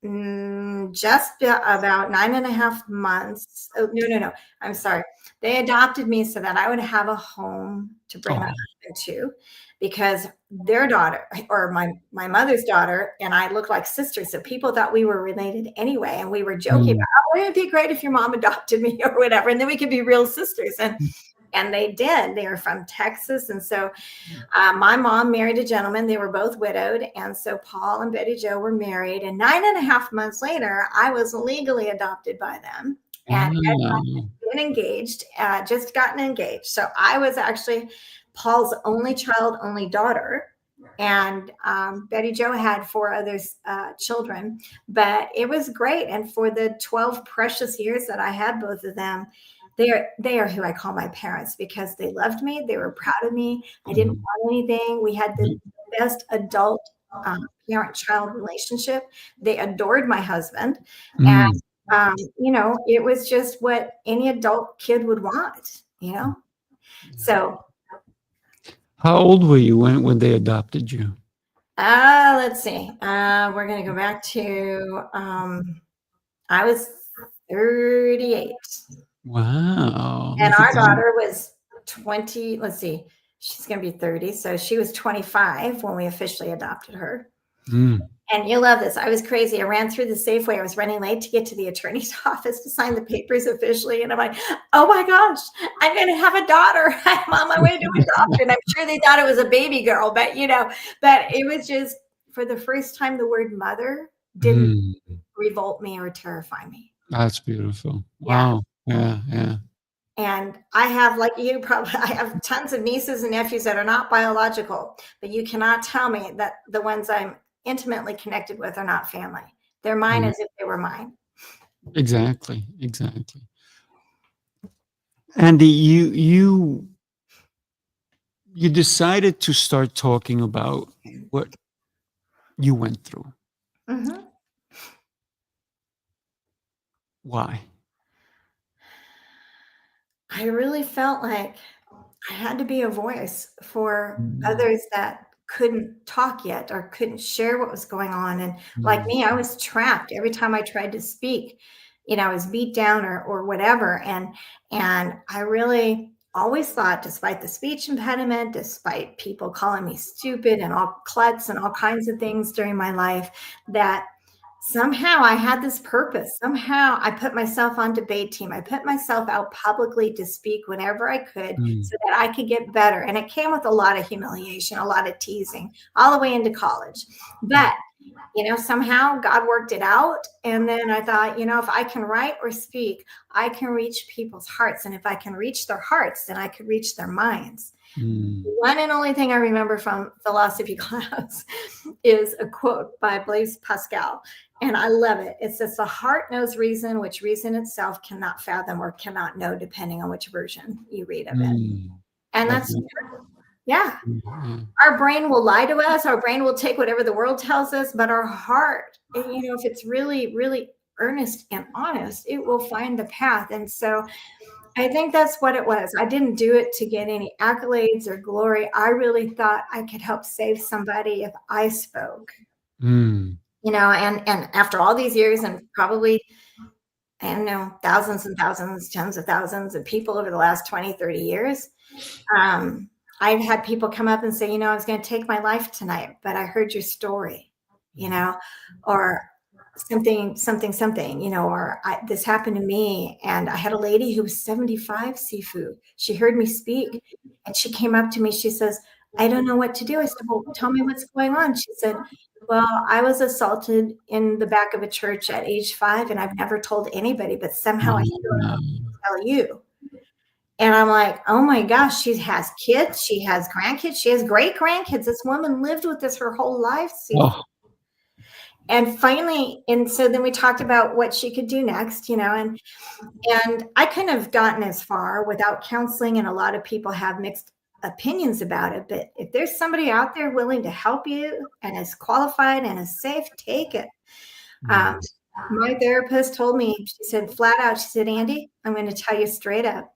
Just about 9.5 months. Oh, no. I'm sorry. They adopted me so that I would have a home to bring my husband to, because their daughter, or my mother's daughter, and I look like sisters. So people thought we were related anyway. And we were joking about, oh, it'd be great if your mom adopted me or whatever. And then we could be real sisters. And they did. They are from Texas. And so my mom married a gentleman. They were both widowed. And so Paul and Betty Jo were married. And 9.5 months later, I was legally adopted by them. And been engaged, just gotten engaged. So I was actually Paul's only child, only daughter. And Betty Jo had 4 other children. But it was great. And for the 12 precious years that I had both of them, they are who I call my parents, because they loved me. They were proud of me. I didn't want anything. We had the best adult parent-child relationship. They adored my husband. And, it was just what any adult kid would want, So.
How old were you when they adopted you?
Let's see. We're going to go back to, I was 38.
Wow.
And our daughter was 20. Let's see. She's going to be 30. So she was 25 when we officially adopted her. And you'll love this. I was crazy. I ran through the Safeway. I was running late to get to the attorney's office to sign the papers officially. And I'm like, oh my gosh, I'm going to have a daughter. I'm on my way to adopt. And I'm sure they thought it was a baby girl, but but it was just, for the first time, the word mother didn't revolt me or terrify me.
That's beautiful. Wow. Yeah.
And I have, like you probably, I have tons of nieces and nephews that are not biological, but you cannot tell me that the ones I'm intimately connected with are not family. They're mine as if they were mine.
Exactly. Andy, you decided to start talking about what you went through. Why?
I really felt like I had to be a voice for others that couldn't talk yet or couldn't share what was going on. And like me, I was trapped every time I tried to speak. I was beat down or whatever. And I really always thought, despite the speech impediment, despite people calling me stupid and all klutz and all kinds of things during my life, that somehow I had this purpose. Somehow I put myself on debate team. I put myself out publicly to speak whenever I could so that I could get better. And it came with a lot of humiliation, a lot of teasing, all the way into college. But, somehow God worked it out. And then I thought, if I can write or speak, I can reach people's hearts. And if I can reach their hearts, then I could reach their minds. One and only thing I remember from philosophy class is a quote by Blaise Pascal. And I love it. It says, the heart knows reason, which reason itself cannot fathom or cannot know, depending on which version you read of it. And that's true. Yeah. Our brain will lie to us. Our brain will take whatever the world tells us. But our heart, if it's really, really earnest and honest, it will find the path. And so I think that's what it was. I didn't do it to get any accolades or glory. I really thought I could help save somebody if I spoke. And after all these years, and probably, I don't know, thousands and thousands, tens of thousands of people over the last 20, 30 years, I've had people come up and say, I was going to take my life tonight, but I heard your story, or something, or this happened to me. And I had a lady who was 75, Sifu. She heard me speak and she came up to me. She says, I don't know what to do. I said, well, tell me what's going on. She said, well, I was assaulted in the back of a church at age 5, and I've never told anybody, but somehow I feel enough to tell you. And I'm like, oh my gosh, she has kids. She has grandkids. She has great grandkids. This woman lived with this her whole life. And finally, and so then we talked about what she could do next, and I couldn't have gotten as far without counseling. And a lot of people have mixed opinions about it, but if there's somebody out there willing to help you and is qualified and is safe, take it. My therapist told me, she said flat out, she said, Andi, I'm going to tell you straight up.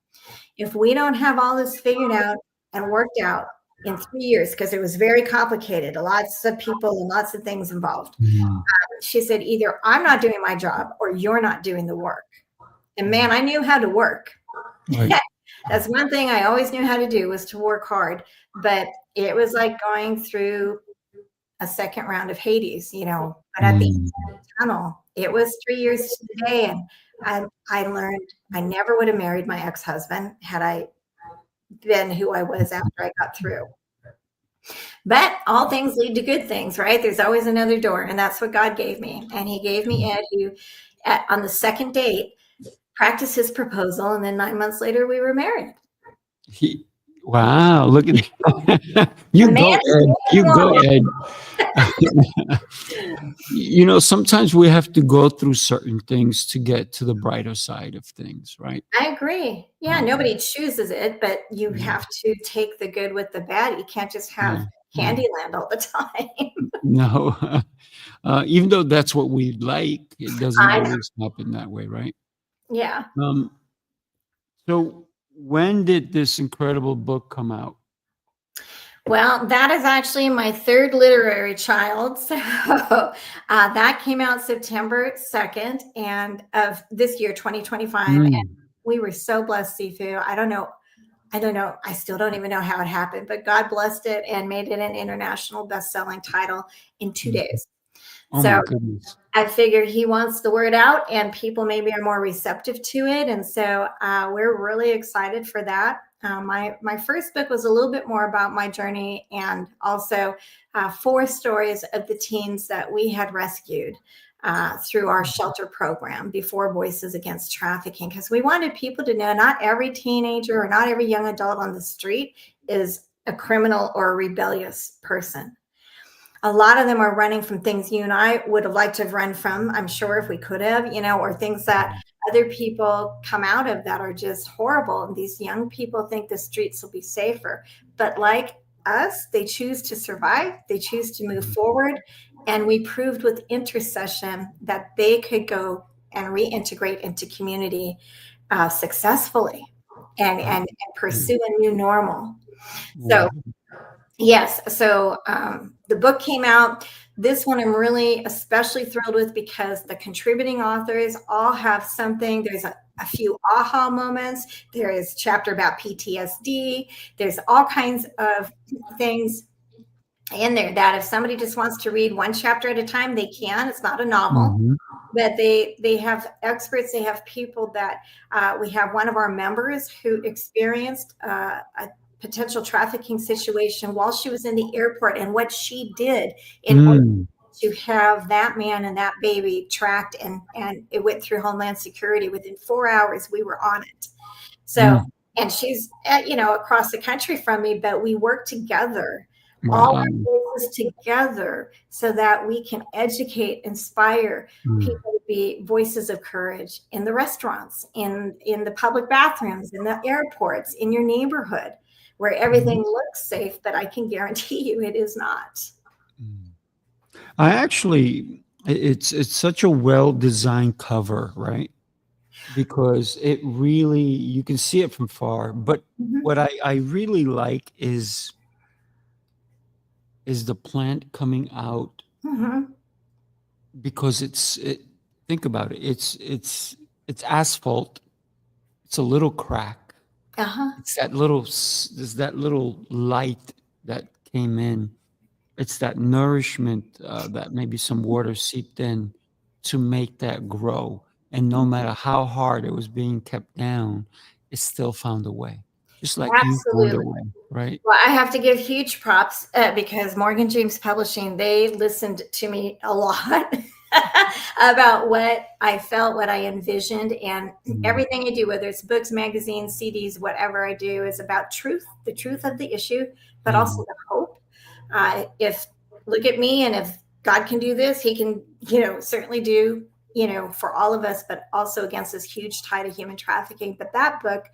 If we don't have all this figured out and worked out in 3 years, because it was very complicated, lots of people and lots of things involved. She said, either I'm not doing my job or you're not doing the work. And man, I knew how to work. Right. That's one thing I always knew how to do, was to work hard. But it was like going through a second round of Hades, but at the end of the tunnel, it was 3 years to the day. And I learned I never would have married my ex-husband had I been who I was after I got through. But all things lead to good things, right? There's always another door. And that's what God gave me. And he gave me Ed, who on the second date practiced his proposal. And then 9 months later, we were married.
Wow, look at that. You go, Ed. Sometimes we have to go through certain things to get to the brighter side of things, right?
I agree. Yeah, nobody chooses it, but you have to take the good with the bad. You can't just have Candyland all the time.
No. Even though that's what we like, it doesn't always happen that way, right?
Yeah.
So when did this incredible book come out?
Well, that is actually my third literary child. So that came out September 2nd and of this year, 2025. And we were so blessed, Sifu. I don't know. I still don't even know how it happened, but God blessed it and made it an international best-selling title in 2 days.
Oh, so my goodness.
I figure he wants the word out and people maybe are more receptive to it. And so we're really excited for that. My first book was a little bit more about my journey and also 4 stories of the teens that we had rescued through our shelter program before Voices Against Trafficking, because we wanted people to know not every teenager or not every young adult on the street is a criminal or a rebellious person. A lot of them are running from things you and I would have liked to have run from, I'm sure, if we could have, or things that other people come out of that are just horrible. And these young people think the streets will be safer. But like us, they choose to survive. They choose to move forward. And we proved with intercession that they could go and reintegrate into community successfully and pursue a new normal. So yes. So the book came out. This one I'm really especially thrilled with because the contributing authors all have something. There's a few aha moments. There is a chapter about PTSD. There's all kinds of things in there that if somebody just wants to read one chapter at a time, they can. It's not a novel. But they have experts. They have people that we have one of our members who experienced a potential trafficking situation while she was in the airport and what she did in order to have that man and that baby tracked and it went through Homeland Security. Within 4 hours, we were on it. So, and she's, across the country from me, but we work together, all our voices together so that we can educate, inspire people to be voices of courage in the restaurants, in the public bathrooms, in the airports, in your neighborhood, where everything looks safe, but I can guarantee you it is not.
It's such a well-designed cover, right? Because it really, you can see it from far. But what I really like is the plant coming out, because think about it. It's asphalt. It's a little crack. It's there's that little light that came in. It's that nourishment that maybe some water seeped in to make that grow. And no matter how hard it was being kept down, it still found a way. Just like you found a way, right?
Well, I have to give huge props because Morgan James Publishing, they listened to me a lot about what I felt, what I envisioned, and everything I do, whether it's books, magazines, CDs, whatever I do, is about truth, the truth of the issue, but also the hope. If look at me, and if God can do this, he can, certainly do, for all of us, but also against this huge tide of human trafficking. But that book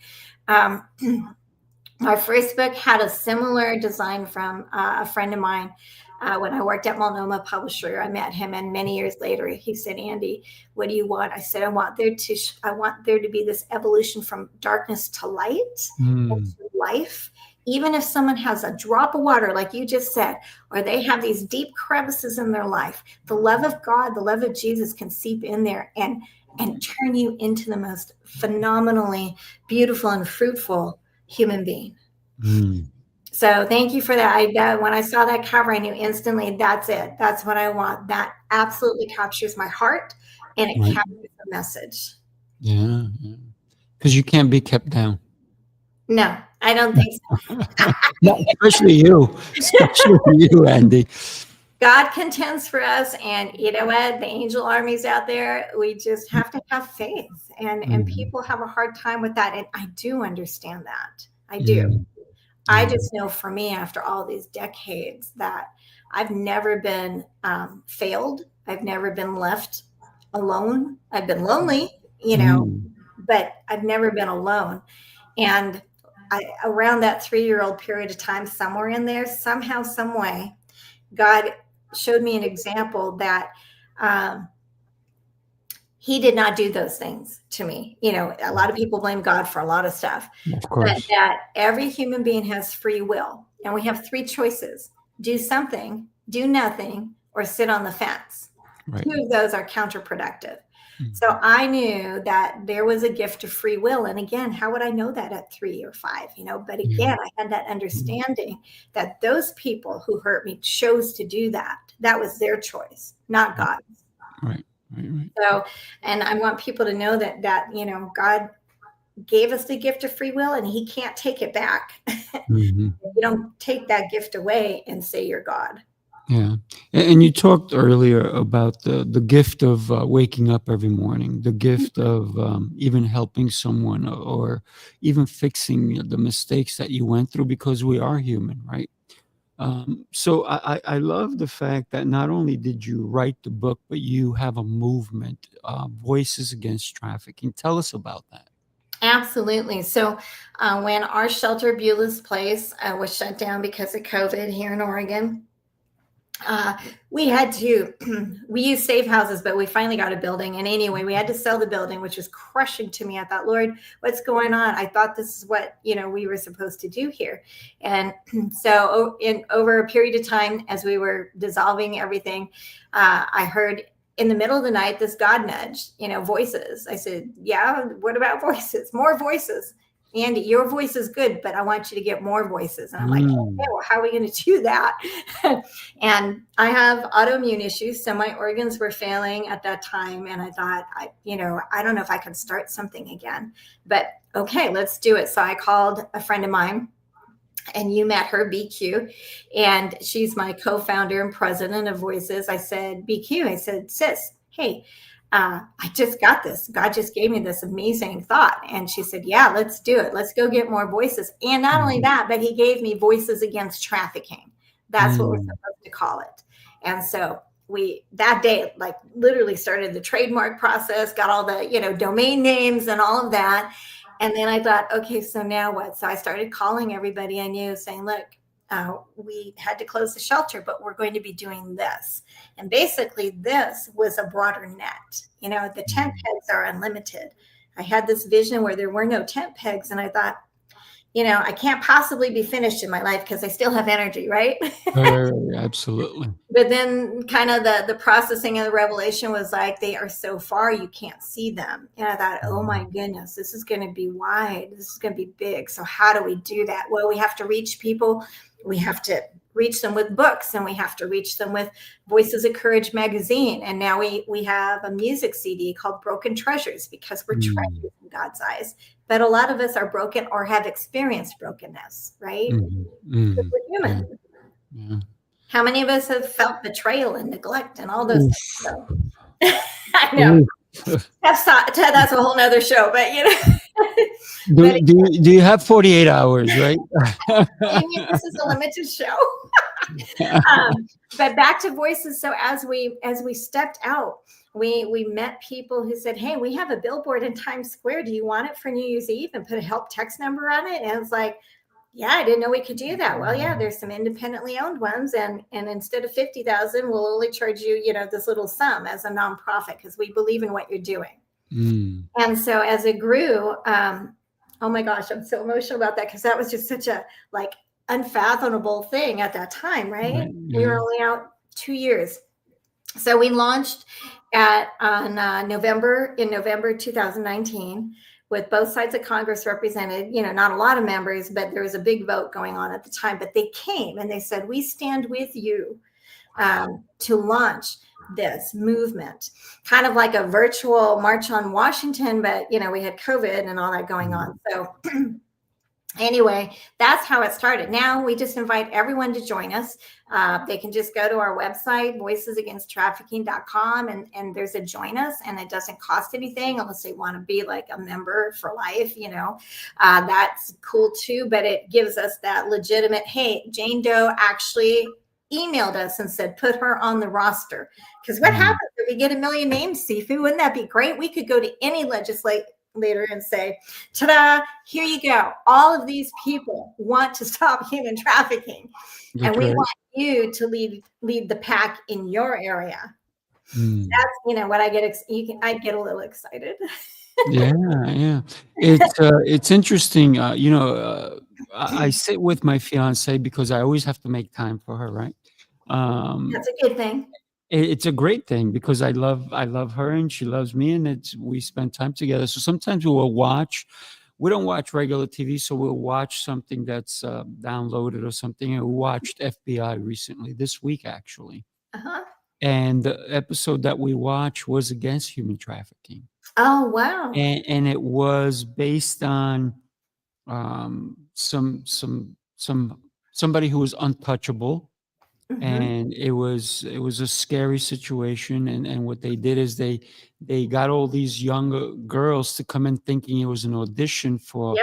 Our first book had a similar design from a friend of mine. When I worked at Multnomah Publisher, I met him, and many years later, he said, "Andi, what do you want?" I said, "I want there to be this evolution from darkness to light,
Mm.
into life. Even if someone has a drop of water, like you just said, or they have these deep crevices in their life, the love of God, the love of Jesus can seep in there and turn you into the most phenomenally beautiful and fruitful human being."
Mm.
So thank you for that. When I saw that cover, I knew instantly that's it. That's what I want. That absolutely captures my heart, and it
Right.
captures the message.
Yeah. Because you can't be kept down.
No, I don't think so.
No, especially you. Especially you, Andy.
God contends for us, and you know what? The angel armies out there, we just have to have faith, and
Mhm.
people have a hard time with that, and I do understand that. I do.
Mm.
I
Yeah.
just know for me, after all these decades, that I've never been failed. I've never been left alone. I've been lonely,
Mm.
but I've never been alone. And around that 3-year-old period of time, somewhere in there, somehow, some way, God showed me an example that um, he did not do those things to me. A lot of people blame God for a lot of stuff,
Of
but
course.
that every human being has free will. And we have 3 choices: do something, do nothing, or sit on the fence.
Right.
2 of those are counterproductive.
Mm.
So I knew that there was a gift of free will. And again, how would I know that at 3 or 5? But again, I had that understanding that those people who hurt me chose to do that. That was their choice, not God's.
Right. Right.
So, and I want people to know that God gave us the gift of free will, and he can't take it back.
Mhm.
You don't take that gift away and say you're God.
Yeah. And you talked earlier about the gift of waking up every morning, the gift of even helping someone or even fixing the mistakes that you went through, because we are human, right? So I love the fact that not only did you write the book, but you have a movement, Voices Against Trafficking. Tell us about that.
Absolutely. So when our shelter, Beulah's Place, was shut down because of COVID here in Oregon, we had to, we used safe houses, but we finally got a building. And anyway, we had to sell the building, which was crushing to me. I thought, Lord, what's going on? I thought this is what, we were supposed to do here. And so over a period of time, as we were dissolving everything, I heard in the middle of the night, this God nudge, voices. I said, yeah, what about voices? More voices. Andi, your voice is good, but I want you to get more voices. And I'm like, okay, well, how are we going to do that? And I have autoimmune issues, so my organs were failing at that time. And I thought, I don't know if I could start something again, but okay, let's do it. So I called a friend of mine, and you met her, BQ, and she's my co-founder and president of Voices. I said, BQ, I said, sis, hey, I just got this. God just gave me this amazing thought. And she said, yeah, let's do it. Let's go get more voices. And not only that, but he gave me Voices Against Trafficking. That's what we're supposed to call it. And so we, that day, like literally started the trademark process, got all the, domain names and all of that. And then I thought, okay, so now what? So I started calling everybody I knew saying, look, we had to close the shelter, but we're going to be doing this. And basically this was a broader net. The tent pegs are unlimited. I had this vision where there were no tent pegs. And I thought, I can't possibly be finished in my life because I still have energy, right?
Absolutely.
But then kind of the processing of the revelation was like, they are so far, you can't see them. And I thought, oh my goodness, this is going to be wide. This is going to be big. So how do we do that? Well, we have to reach people. We have to reach them with books, and we have to reach them with Voices of Courage magazine. And now we have a music CD called Broken Treasures, because we're treasures in God's eyes. But a lot of us are broken or have experienced brokenness, right? Because we're human.
Yeah.
How many of us have felt betrayal and neglect and all those things? So, I know. That's a whole nother show, but
Do you have 48 hours, right?
This is a limited show. But back to Voices. So as we stepped out, we met people who said, hey, we have a billboard in Times Square. Do you want it for New Year's Eve? And put a help text number on it. And it was like, yeah, I didn't know we could do that. Well, yeah, there's some independently owned ones, and instead of 50,000, we'll only charge you, this little sum as a nonprofit because we believe in what you're doing. And so as it grew, oh my gosh, I'm so emotional about that because that was just such a like unfathomable thing at that time, right?
Yeah.
We were only out 2 years. So we launched in November 2019 with both sides of Congress represented, not a lot of members, but there was a big vote going on at the time. But they came and they said, we stand with you to launch this movement, kind of like a virtual March on Washington, but, we had COVID and all that going on. So anyway, that's how it started. Now we just invite everyone to join us. They can just go to our website, voicesagainsttrafficking.com, and there's a join us, and it doesn't cost anything unless they want to be like a member for life. That's cool too, but it gives us that legitimate, hey, Jane Doe actually emailed us and said, put her on the roster. Because what happens if we get 1 million names, Sifu? Wouldn't that be great? We could go to any legislator and say, ta-da, here you go. All of these people want to stop human trafficking. And we want you to lead the pack in your area. That's, what I get. I get a little excited.
Yeah. It's interesting. I sit with my fiance because I always have to make time for her, right?
That's a good thing.
It's a great thing because I love her and she loves me, and we spend time together. So sometimes we don't watch regular TV, so we'll watch something that's downloaded or something. And we watched FBI recently, this week actually. And the episode that we watched was against human trafficking.
Oh, wow.
And it was based on somebody who was untouchable. And it was a scary situation. And what they did is they got all these younger girls to come in thinking it was an audition for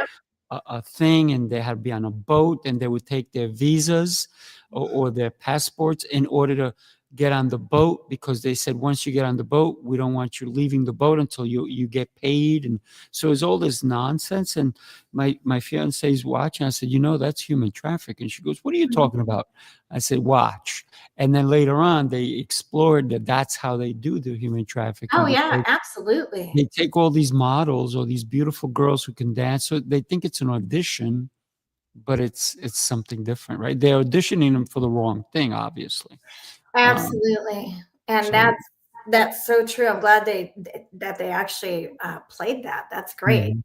a thing, and they had to be on a boat, and they would take their visas or their passports in order to get on the boat, because they said, once you get on the boat, we don't want you leaving the boat until you get paid. And so it's all this nonsense. And my fiance is watching. I said, that's human trafficking. She goes, what are you talking about? I said, watch. And then later on, they explored that that's how they do the human trafficking.
Oh, yeah, absolutely.
They take all these models or these beautiful girls who can dance. So they think it's an audition, but it's something different, right? They're auditioning them for the wrong thing, obviously.
Absolutely. And that's so true. I'm glad that they actually played that. That's great.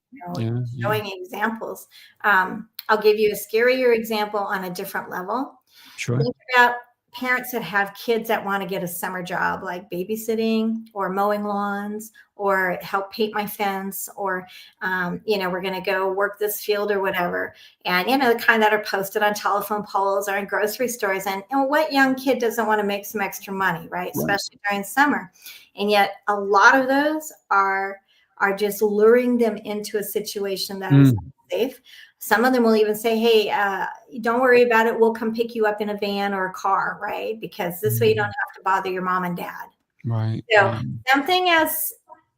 Showing examples. I'll give you a scarier example on a different level.
Sure.
Think about parents that have kids that want to get a summer job like babysitting or mowing lawns or help paint my fence, or we're going to go work this field or whatever. And the kind that are posted on telephone poles or in grocery stores. And what young kid doesn't want to make some extra money, right? Especially during summer. And yet a lot of those are just luring them into a situation that is unsafe. Some of them will even say, hey, don't worry about it. We'll come pick you up in a van or a car, right? Because this way you don't have to bother your mom and dad.
Right.
So something as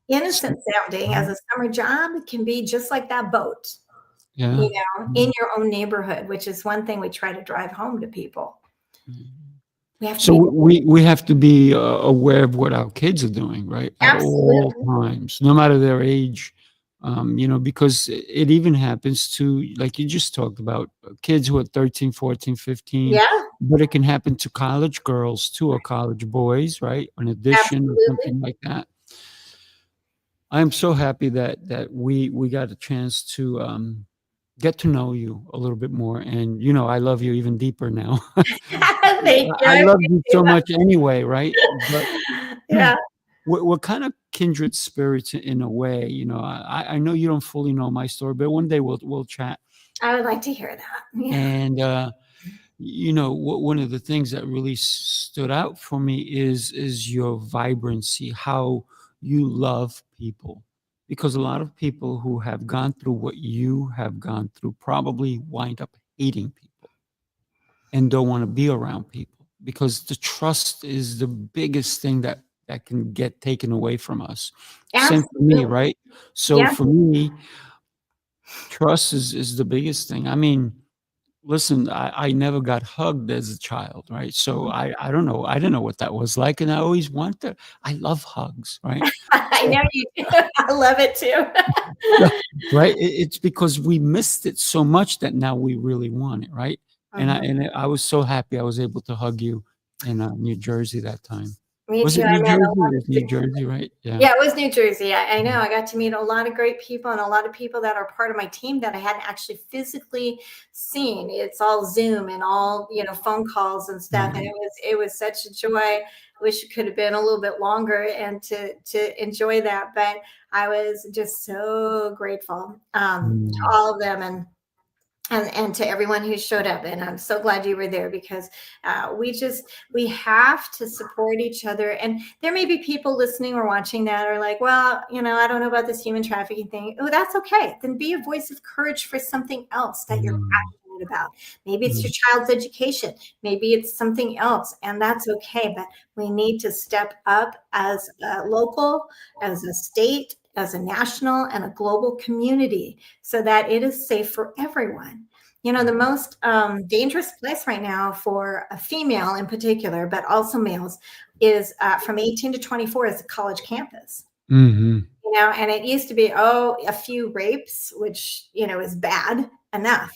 innocent sounding as a summer job can be just like that boat, in your own neighborhood, which is one thing we try to drive home to people. We
have to be aware of what our kids are doing, right?
Absolutely.
At all times, no matter their age. Because it even happens to, like you just talked about, kids who are 13, 14, 15.
Yeah.
But it can happen to college girls too, or college boys, right? In addition, or something like that. I'm so happy that we got a chance to get to know you a little bit more. And, I love you even deeper now.
Thank you.
I love you so much anyway, right? But
yeah.
We're kind of kindred spirits in a way. I know you don't fully know my story, but one day we'll chat.
I would like to hear that. Yeah.
And one of the things that really stood out for me is your vibrancy, how you love people. Because a lot of people who have gone through what you have gone through probably wind up hating people and don't want to be around people, because the trust is the biggest thing that can get taken away from us.
Absolutely.
Same for me, right? So for me, trust is the biggest thing. I mean, listen, I never got hugged as a child, right? So I don't know. I didn't know what that was like, and I always wanted. I love hugs, right?
I
So
know you do. I love it too.
yeah, right. It's because we missed it so much that now we really want it, right?
Mhm.
And I was so happy I was able to hug you in New Jersey that time.
Me
Was
too.
it
I
New
met a
Jersey?
lot
It was New Jersey, right? Yeah.
Yeah, it was New Jersey. I know.
Mhm.
I got to meet a lot of great people and a lot of people that are part of my team that I hadn't actually physically seen. It's all Zoom and all, phone calls and stuff. And
Mhm.
it was such a joy. Wish it could have been a little bit longer and to enjoy that. But I was just so grateful to
Mm.
all of them and to everyone who showed up. And I'm so glad you were there because we have to support each other. And there may be people listening or watching that are like, well, I don't know about this human trafficking thing. Oh, that's okay. Then be a voice of courage for something else that you're
Mm.
passionate about. Maybe it's
Mm.
your child's education. Maybe it's something else, and that's okay. But we need to step up as a local, as a state, as a national, and a global community so that it is safe for everyone. The most dangerous place right now for a female in particular, but also males, is from 18 to 24 is the college campus.
Mhm.
And it used to be, a few rapes, which, is bad enough.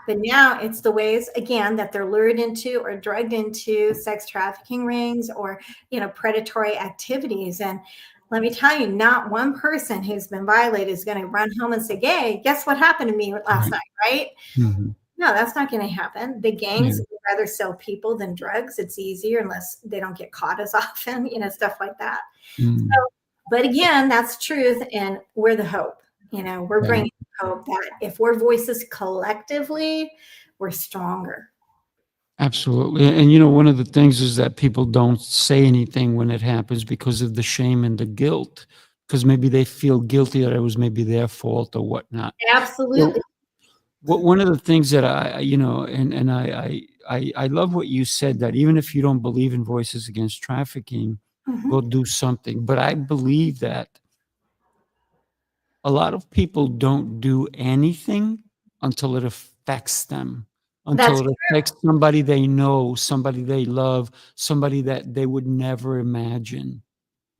But now it's the ways, again, that they're lured into or drugged into sex trafficking rings or, predatory activities. And let me tell you, not one person who's been violated is going to run home and say, hey, guess what happened to me last
Right.
night, right?
Mhm.
No, that's not going to happen. The
Yeah.
gangs would rather sell people than drugs. It's easier unless they don't get caught as often, stuff like that.
Mm.
But again, that's truth, and we're the hope. We're
Right.
bringing hope that if we're voices collectively, we're stronger.
Absolutely. And one of the things is that people don't say anything when it happens because of the shame and the guilt, because maybe they feel guilty that it was maybe their fault or whatnot. So
Absolutely.
one of the things that and I love what you said, that even if you don't believe in Voices Against Trafficking, go
Mhm.
do something. But I believe that a lot of people don't do anything until it affects them,
That's
until it affects somebody they know, somebody they love, somebody that they would never imagine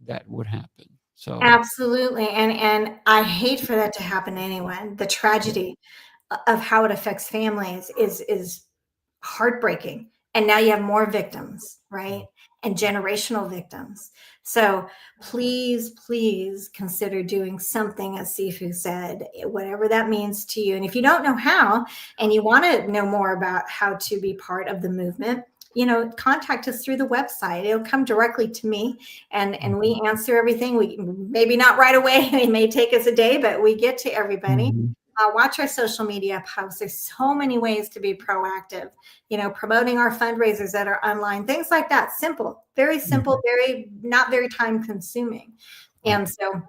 that would happen. So,
absolutely. And I hate for that to happen to anyone. The
yeah.
tragedy of how it affects families is heartbreaking. And now you have more victims, right? And generational victims. So please, please consider doing something, as Sifu said, whatever that means to you. And if you don't know how, and you want to know more about how to be part of the movement, contact us through the website. It'll come directly to me, and we answer everything. We maybe not right away. It may take us a day, but we get to everybody.
Mhm.
Watch our social media posts. There's so many ways to be proactive, promoting our fundraisers that are online, things like that. Simple,
Mhm.
very, not very time consuming.
Right.
And so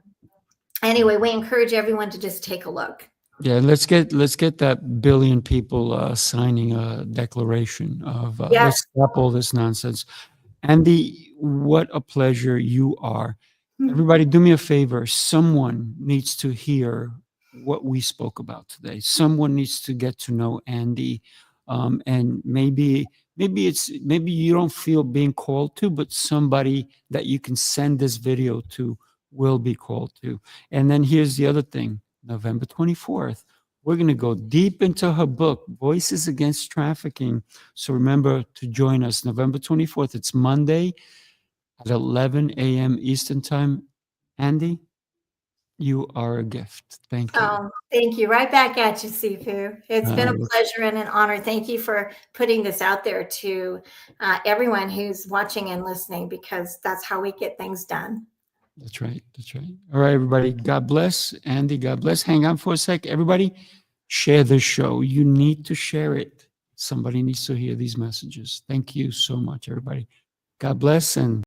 anyway, we encourage everyone to just take a look.
Yeah, let's get that billion people signing a declaration of
Yes.
let's stop all this nonsense. Andy, what a pleasure you are. Everybody, do me a favor. Someone needs to hear what we spoke about today. Someone needs to get to know Andy, and maybe you don't feel being called to, but somebody that you can send this video to will be called to. And then here's the other thing: November 24th, we're going to go deep into her book, Voices Against Trafficking. So remember to join us November 24th. It's Monday at 11 a.m. Eastern Time. Andy, you are a gift. Thank you.
Thank you. Right back at you, Sifu. It's been a
Uh,
pleasure and an honor. Thank you for putting this out there to everyone who's watching and listening, because that's how we get things done.
that's right. That's right. All right, everybody. God bless. Andy, God bless. Hang on for a sec. Everybody, share this show. You need to share it. Somebody needs to hear these messages. Thank you so much, everybody. God bless and